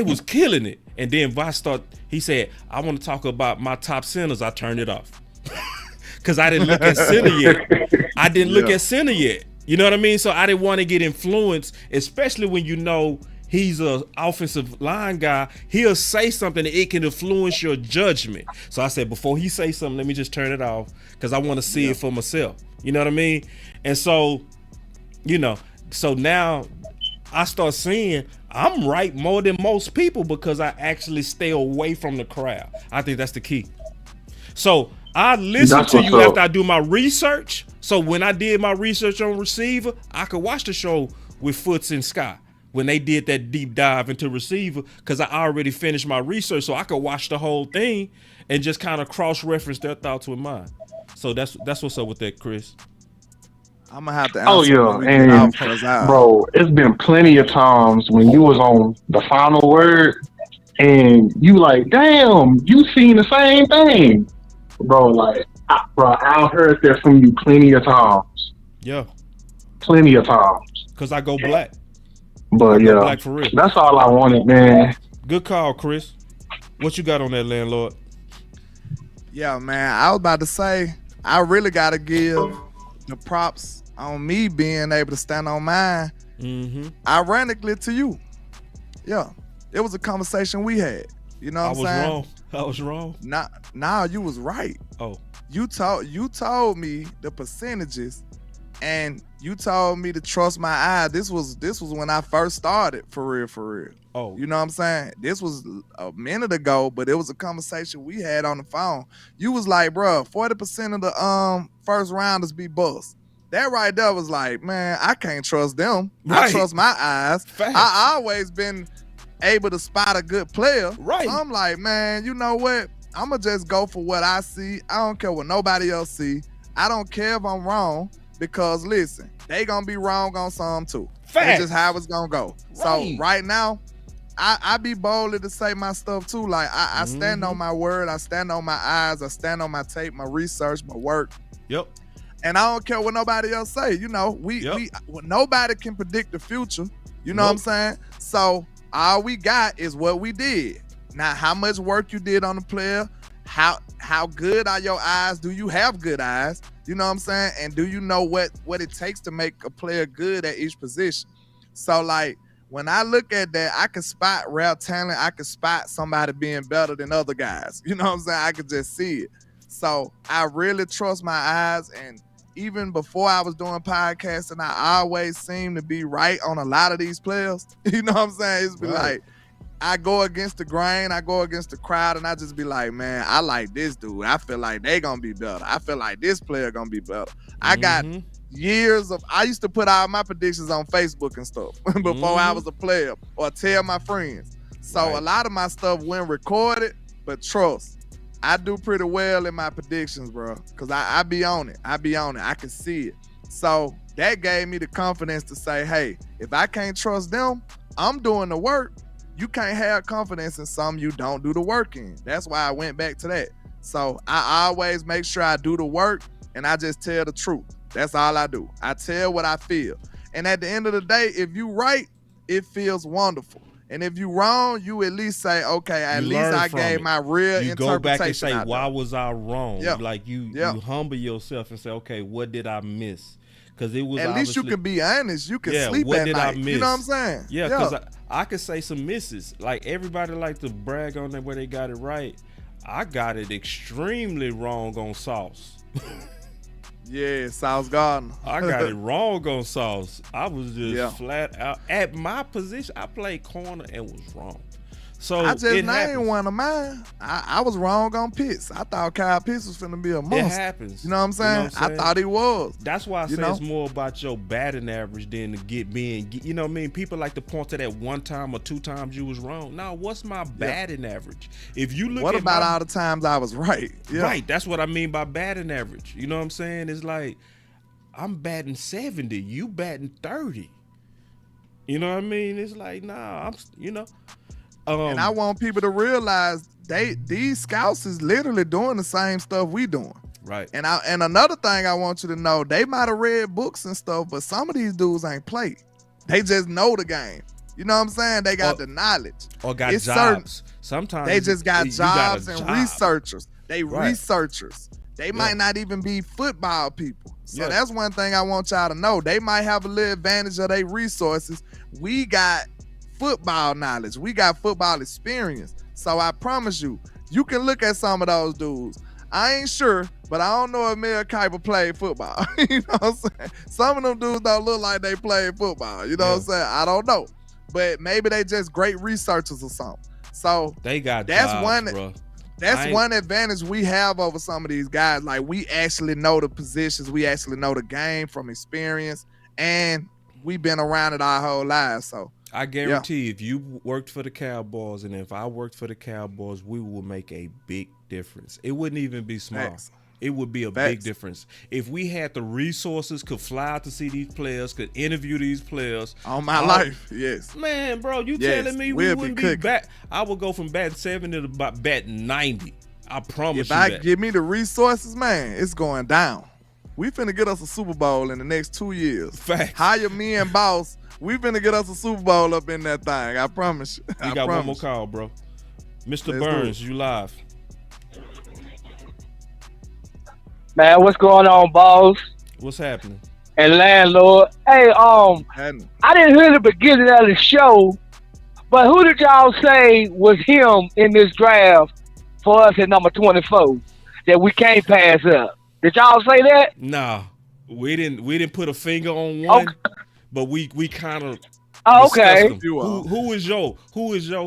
was killing it. And then Vach he said, I want to talk about my top centers. I turned it off. Cause I didn't look at center yet. You know what I mean? So I didn't want to get influenced, especially when you know he's a offensive line guy. He'll say something that it can influence your judgment. So I said, before he say something, let me just turn it off because I want to see it for myself. You know what I mean? And so, so now I start seeing I'm right more than most people because I actually stay away from the crowd. I think that's the key. So I listen to you after I do my research. So when I did my research on receiver, I could watch the show with Foots and Scott when they did that deep dive into receiver because I already finished my research, so I could watch the whole thing and just kind of cross-reference their thoughts with mine. So that's what's up with that, Chris. I'm gonna have to answer. And bro, it's been plenty of times when you was on the final word and you like, damn, you seen the same thing. Bro, like, I heard that from you plenty of times. Yeah. Plenty of times. Because I go black. But yeah, black for real. That's all I wanted, man. Good call, Chris. What you got on that, Landlord? Yeah, man, I was about to say, I really got to give the props on me being able to stand on mine, ironically to you. Yeah, it was a conversation we had. You know what I'm saying? I was wrong. Nah, you was right. Oh. You told me the percentages and you told me to trust my eye. This was when I first started for real. Oh. You know what I'm saying? This was a minute ago, but it was a conversation we had on the phone. You was like, bro, 40% of the first rounders be bust. That right there was like, man, I can't trust them. Right. I trust my eyes. Facts. I always been able to spot a good player. Right. So I'm like, man, you know what? I'm going to just go for what I see. I don't care what nobody else see. I don't care if I'm wrong because, listen, they going to be wrong on some too. Facts. That's just how it's going to go. Right. So right now, I be bold to say my stuff too. Like, I stand on my word. I stand on my eyes. I stand on my tape, my research, my work. Yep. And I don't care what nobody else say. You know, nobody can predict the future. You know what I'm saying? So all we got is what we did. Now, how much work you did on the player? How good are your eyes? Do you have good eyes? You know what I'm saying? And do you know what it takes to make a player good at each position? So, like, when I look at that, I can spot rare talent. I can spot somebody being better than other guys. You know what I'm saying? I could just see it. So I really trust my eyes. And even before I was doing podcasting, I always seem to be right on a lot of these players. You know what I'm saying? It's be like, I go against the grain, I go against the crowd, and I just be like, man, I like this dude. I feel like they gonna be better. I feel like this player gonna be better. I got years of, I used to put out my predictions on Facebook and stuff before I was a player or tell my friends. So a lot of my stuff went recorded, but trust, I do pretty well in my predictions, bro, because I be on it. I can see it. So that gave me the confidence to say, hey, if I can't trust them, I'm doing the work. You can't have confidence in something you don't do the work in. That's why I went back to that. So I always make sure I do the work and I just tell the truth. That's all I do. I tell what I feel. And at the end of the day, if you right, it feels wonderful. And if you wrong, you at least say, okay, at least I gave my real interpretation. You go back and say, out why there. was I wrong? Yeah. Like you humble yourself and say, okay, what did I miss? Because it was at least you can be honest. You can sleep what at did night. I miss? You know what I'm saying? Yeah, because I could say some misses. Like everybody like to brag on them where they got it right. I got it extremely wrong on Sauce. Yeah, Sauce Gardner. I got it wrong on Sauce. I was just flat out at my position. I played corner and was wrong. So I just named one of mine. I was wrong on Pitts. I thought Kyle Pitts was finna be a monster. It happens. You know what I'm saying? I thought he was. That's why I say it's more about your batting average than to you know what I mean? People like to point to that one time or two times you was wrong. Now, what's my batting average? If you look what at about all the times I was right? Yeah. Right. That's what I mean by batting average. You know what I'm saying? It's like I'm batting 70, you batting 30. You know what I mean? It's like, nah, and I want people to realize these scouts is literally doing the same stuff we doing. Right. And another thing I want you to know, they might have read books and stuff, but some of these dudes ain't played. They just know the game. You know what I'm saying? They got the knowledge. Or got jobs. Sometimes they just got jobs and researchers. They right. researchers. They might not even be football people. So Yeah. that's one thing I want y'all to know. They might have a little advantage of their resources. We got football knowledge. We got football experience. So I promise you, you can look at some of those dudes. I ain't sure, but I don't know if Mel Kiper played football. You know what I'm saying? Some of them dudes don't look like they played football. You know what I'm saying? I don't know. But maybe they just great researchers or something. So they got that's jobs, one. bro. That's one advantage we have over some of these guys. Like, we actually know the positions. We actually know the game from experience. And we've been around it our whole lives. So I guarantee if you worked for the Cowboys and if I worked for the Cowboys, we would make a big difference. It wouldn't even be small. Facts. It would be a big difference. If we had the resources, could fly out to see these players, could interview these players. On my life, yes. Man, bro, you telling me we we'll wouldn't be be back? I would go from batting 70 to about batting 90. I promise you that. that. If I give me the resources, man, it's going down. We finna get us a Super Bowl in the next 2 years. Facts. Hire me and Boss. We finna get us a Super Bowl up in that thing. I promise you. We got one more call, bro. Mr. Burns, you live. Man, what's going on, boss? What's happening? And Landlord. Hey, I didn't hear the beginning of the show, but who did y'all say was him in this draft for us at number 24 that we can't pass up? Did y'all say that? Nah, we didn't put a finger on one, but we kind of. Oh, okay. Who is your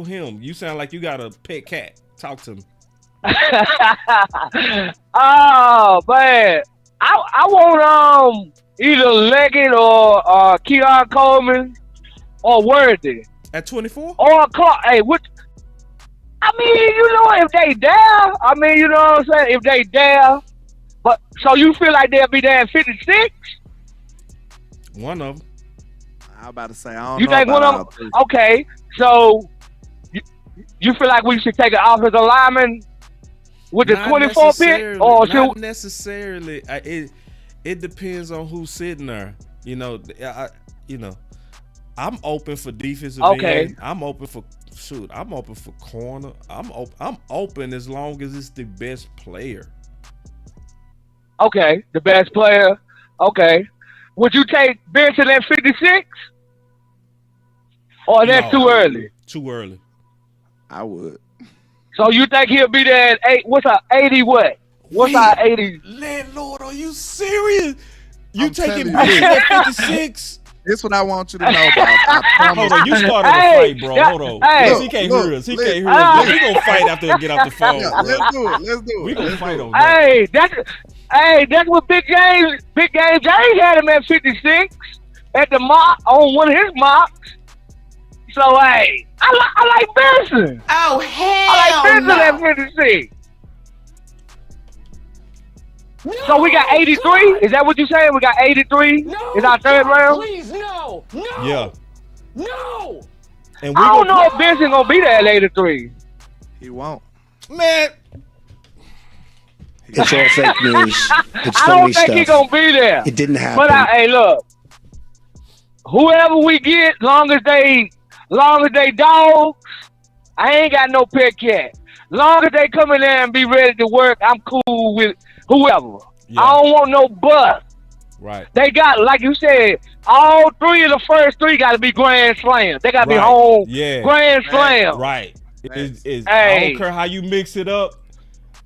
him? You sound like you got a pet cat. Talk to me. Oh man, I want either Leggett or Keon Coleman or Worthy at 24 or Clark. Hey, what? I mean, you know, if they dare, I mean, you know what I'm saying. If they dare, but so you feel like they'll be there at 56? One of them. I was about to say, I don't you know think one about of them? Okay, so you feel like we should take an offensive lineman with the 24 pick, or not necessarily? It depends on who's sitting there. You know, I'm open for defensive end. I'm open for corner. I'm open as long as it's the best player. Okay, the best player. Okay, would you take Benson at 56, or that's too early? Too early. I would. So you think he'll be there at 8? What's our 80? What's our 80? Landlord, are you serious? You taking Benson at 56? This is what I want you to know about. Hold on, you started a fight, bro. Hold on. He can't hear us. He can't hear us. We gonna fight after we get off the phone. Yeah, let's do it. We gonna fight on that. That's what Big James had him at 56 at the mock on one of his mocks. So hey, I like Benson. Oh hell I like Benson no. at 56. So we got 83? Is that what you saying? We got 83? No. Is our third round? Please, no. No. Yeah. No. And we I don't go, know if Benson gonna be there at 83. He won't. man. It's all fake news. It's I phony don't think stuff. he gonna be there. It didn't happen. But hey, look, whoever we get, long as they dogs, I ain't got no pet cat. Long as they come in there and be ready to work, I'm cool with whoever. Yeah. I don't want no bust. Right. They got, like you said, all three of the first three got to be grand slams. They got to be Right. home Yeah. grand slam. Right. I Hey. don't care how you mix it up.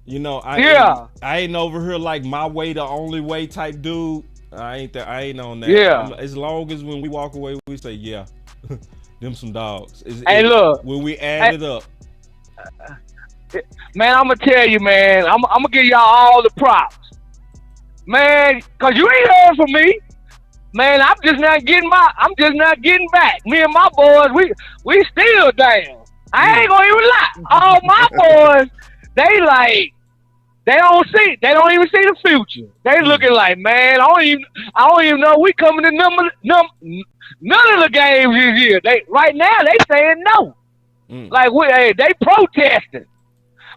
You know, I ain't over here like my way the only way type dude. I ain't on that. Yeah. As long as when we walk away, we say, yeah, them some dogs. Hey, look. When we add it up. Man, I'm going to tell you, man, I'm going to give y'all all the props. Man, because you ain't heard from me. Man, I'm just not getting back. Me and my boys, we still down. I ain't going to even lie. All my boys, they don't even see the future. They looking like, man, I don't even know we coming to none of the games this year. Right now they saying no. Like they protesting.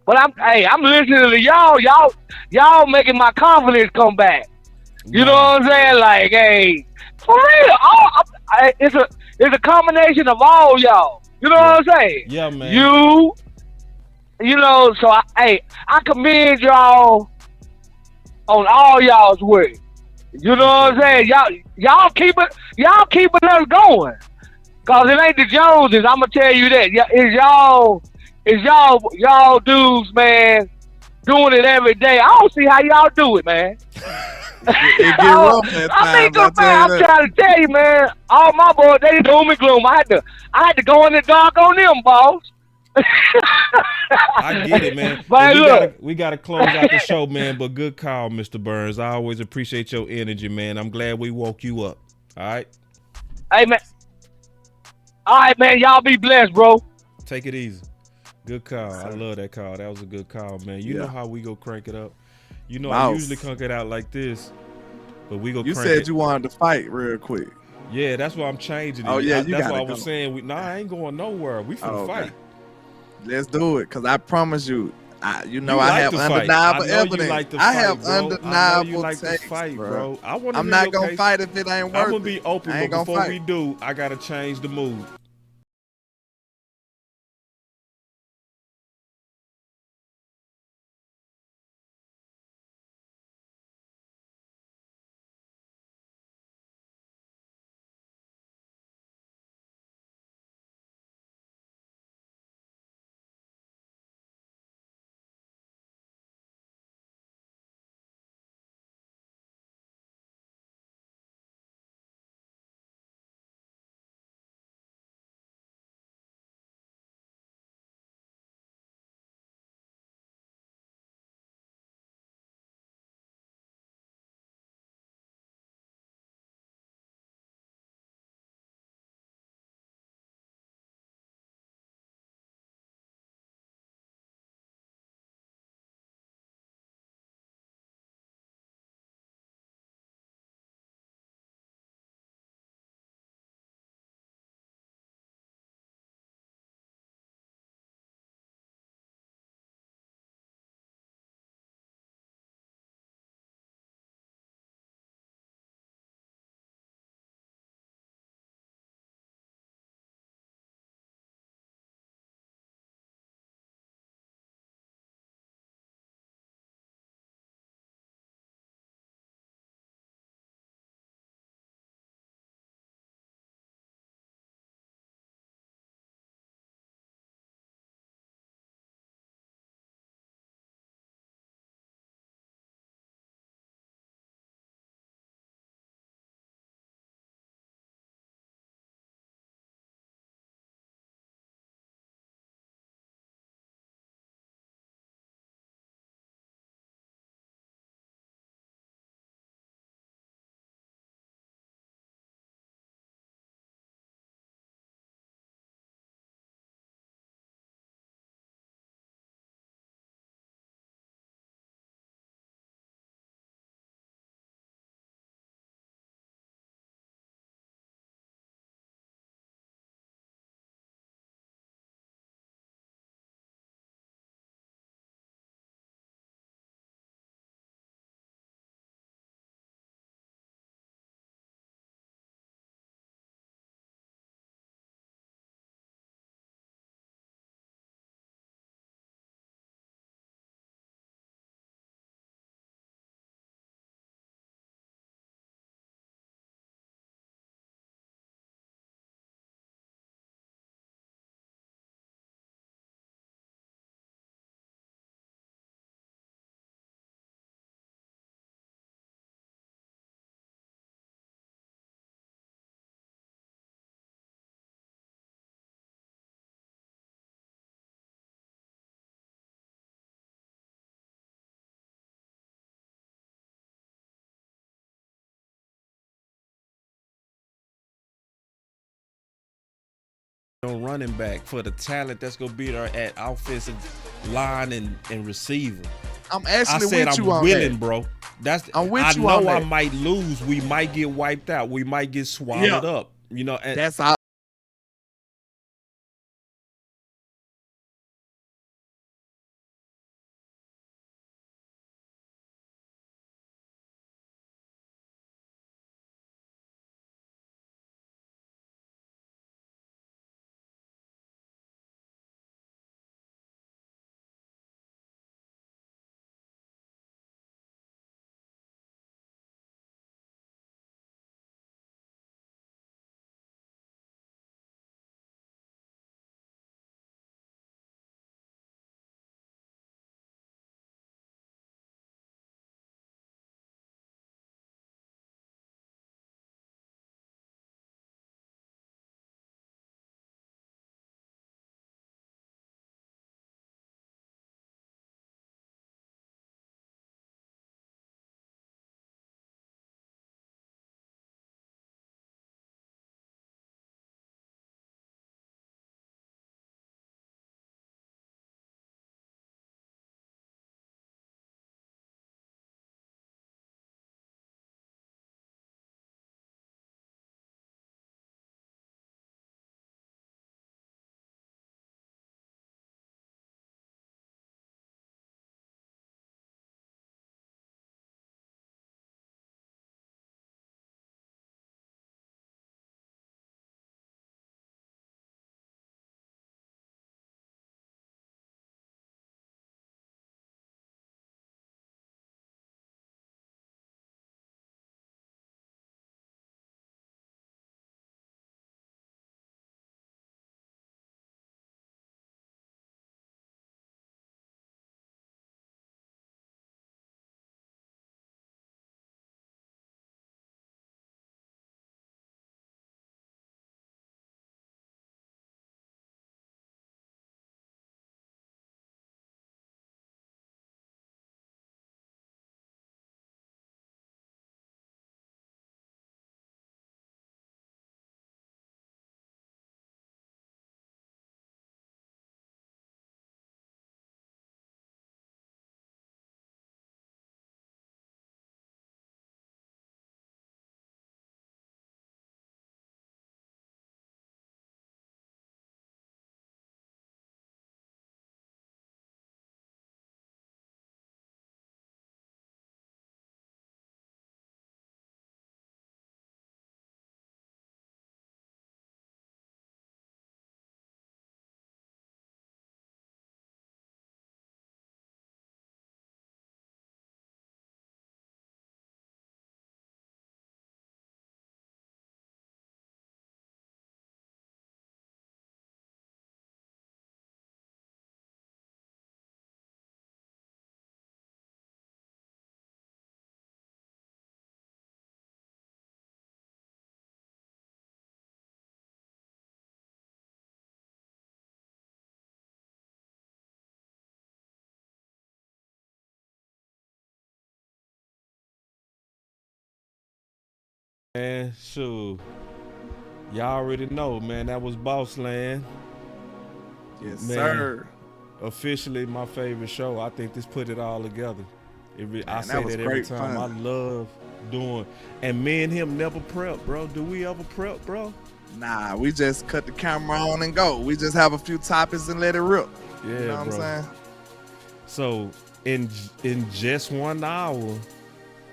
But I'm listening to y'all making my confidence come back. You know what I'm saying? Like, hey, for real, it's a combination of all y'all. You know what I'm saying? Yeah, man. You know, so I commend y'all on all y'all's work. You know what I'm saying? Y'all keeping us going. Cause it ain't the Joneses, I'ma tell you that. It's y'all dudes, man, doing it every day. I don't see how y'all do it, man. It get rough at times, I'm trying to tell you, man, all my boys, they doom and gloom. I had to go in the dark on them, boss. I get it, man. But we gotta close out the show, man. But good call, Mr. Burns. I always appreciate your energy, man. I'm glad we woke you up. All right. Hey, man. All right, man. Y'all be blessed, bro. Take it easy. Good call. I love that call. That was a good call, man. You know how we go crank it up. You know, I usually crank it out like this, but we go. You crank said it. You wanted to fight real quick. Yeah, that's why I'm changing it. Oh yeah, that's why I was saying. I ain't going nowhere. We finna fight. Let's do it, cause I promise you, I like have to fight. undeniable I know evidence. You like to I fight, have bro. undeniable I know you like takes, to fight, bro. I'm not gonna fight if it ain't worth it. I'm gonna be open, I ain't but gonna before fight. we do, I gotta change the mood. running back for the talent that's gonna be there at offensive line and receiver. I'm I actually said with I'm you on willing, that. bro. I'm with I you know on I that. might lose. We might get wiped out. We might get swallowed up. You know, and That's all. man, shoot. Y'all already know, man. That was Boss Land. Yes, Man. sir. Officially my favorite show. I think this put it all together. I say that was that every great time. fun. I love doing, and me and him never prep, bro. Do we ever prep, bro? Nah, we just cut the camera on and go. We just have a few topics and let it rip. Yeah, You know what bro. I'm saying? So in just 1 hour,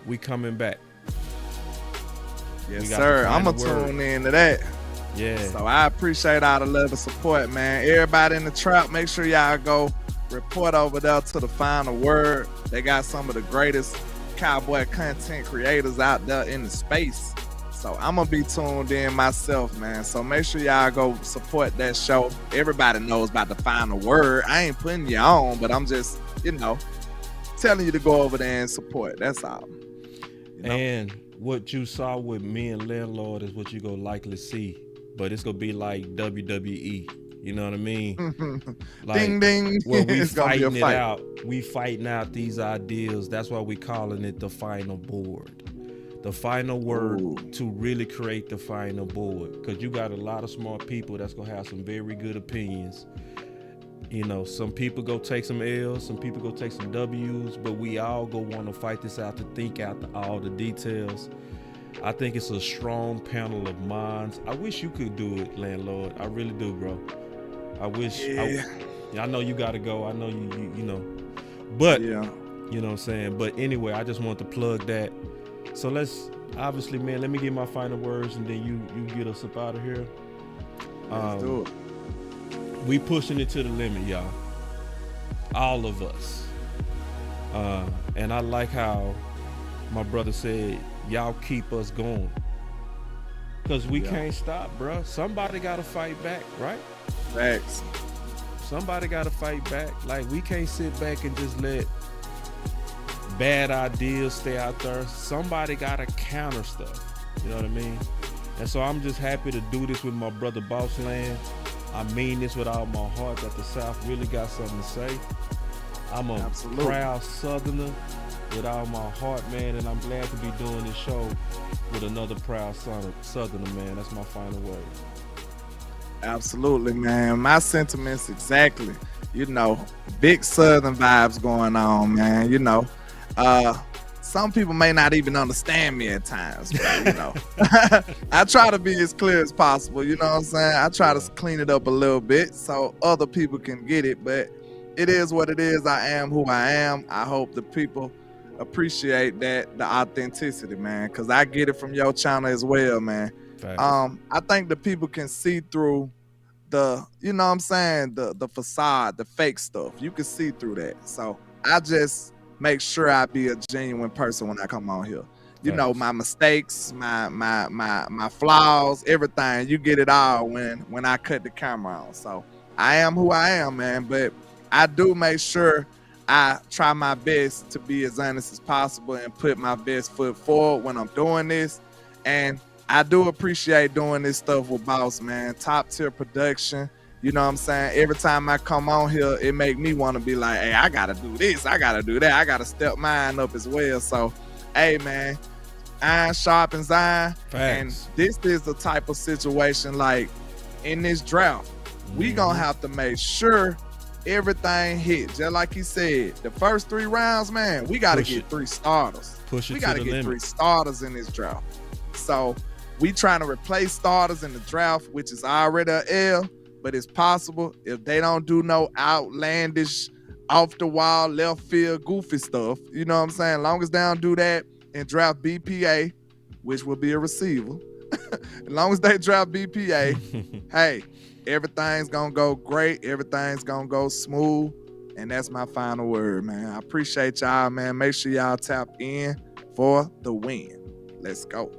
we coming back. Yes, We got sir. the I'm final going to word. tune into that. Yeah. So I appreciate all the love and support, man. Everybody in the trap, make sure y'all go report over there to the Final Word. They got some of the greatest cowboy content creators out there in the space. So I'm going to be tuned in myself, man. So make sure y'all go support that show. Everybody knows about the Final Word. I ain't putting you on, but I'm just, telling you to go over there and support. That's all. And what you saw with me and Landlord is what you gonna likely see, but it's gonna be like WWE. You know what I mean? Like, Ding, ding. Where we It's gonna be a fighting it fight. out. We fighting out these ideas. That's why we calling it the final board. the final word Ooh. to really create the final board, because you got a lot of smart people that's gonna have some very good opinions. You know, some people go take some L's, some people go take some W's, but we all go want to fight this out to think out all the details. I think it's a strong panel of minds. I wish you could do it, Landlord. I really do, bro. I wish. Yeah. I know you gotta go. I know you know, but Yeah. you know what I'm saying. But anyway, I just want to plug that. So let's obviously, man. Let me get my final words, and then you get us up out of here. Let's do it. We pushing it to the limit, y'all. All of us. And I like how my brother said, y'all keep us going. Because we can't stop, bro. Somebody got to fight back, right? Facts. Somebody got to fight back. Like, we can't sit back and just let bad ideas stay out there. Somebody got to counter stuff. You know what I mean? And so I'm just happy to do this with my brother Bossland. I mean this with all my heart, that the South really got something to say. I'm a proud Southerner with all my heart, man, and I'm glad to be doing this show with another proud Southerner, man. That's my final word. Absolutely, man. My sentiments exactly. You know, big Southern vibes going on, man. You know, some people may not even understand me at times, but, you know, I try to be as clear as possible. You know what I'm saying? I try to clean it up a little bit so other people can get it, but it is what it is. I am who I am. I hope the people appreciate that, the authenticity, man, because I get it from your channel as well, man. I think the people can see through the, you know what I'm saying, the facade, the fake stuff. You can see through that. So I just make sure I be a genuine person when I come on here. You know, my mistakes, my flaws, everything. You get it all when I cut the camera on. So I am who I am, man. But I do make sure I try my best to be as honest as possible and put my best foot forward when I'm doing this. And I do appreciate doing this stuff with Boss, man. Top tier production. You know what I'm saying? Every time I come on here, it make me want to be like, hey, I got to do this. I got to do that. I got to step mine up as well. So, hey, man, iron sharpens iron. And this is the type of situation, like, in this draft, we going to have to make sure everything hit. Just like he said, the first 3 rounds, man, we got to get 3 starters. We got to get 3 starters in this draft. So, we trying to replace starters in the draft, which is already an L. But it's possible if they don't do no outlandish, off the wall, left field, goofy stuff. You know what I'm saying? As long as they don't do that and draft BPA, which will be a receiver. As long as they draft BPA, hey, everything's gonna go great. Everything's gonna go smooth. And that's my final word, man. I appreciate y'all, man. Make sure y'all tap in for the win. Let's go.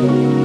Thank you.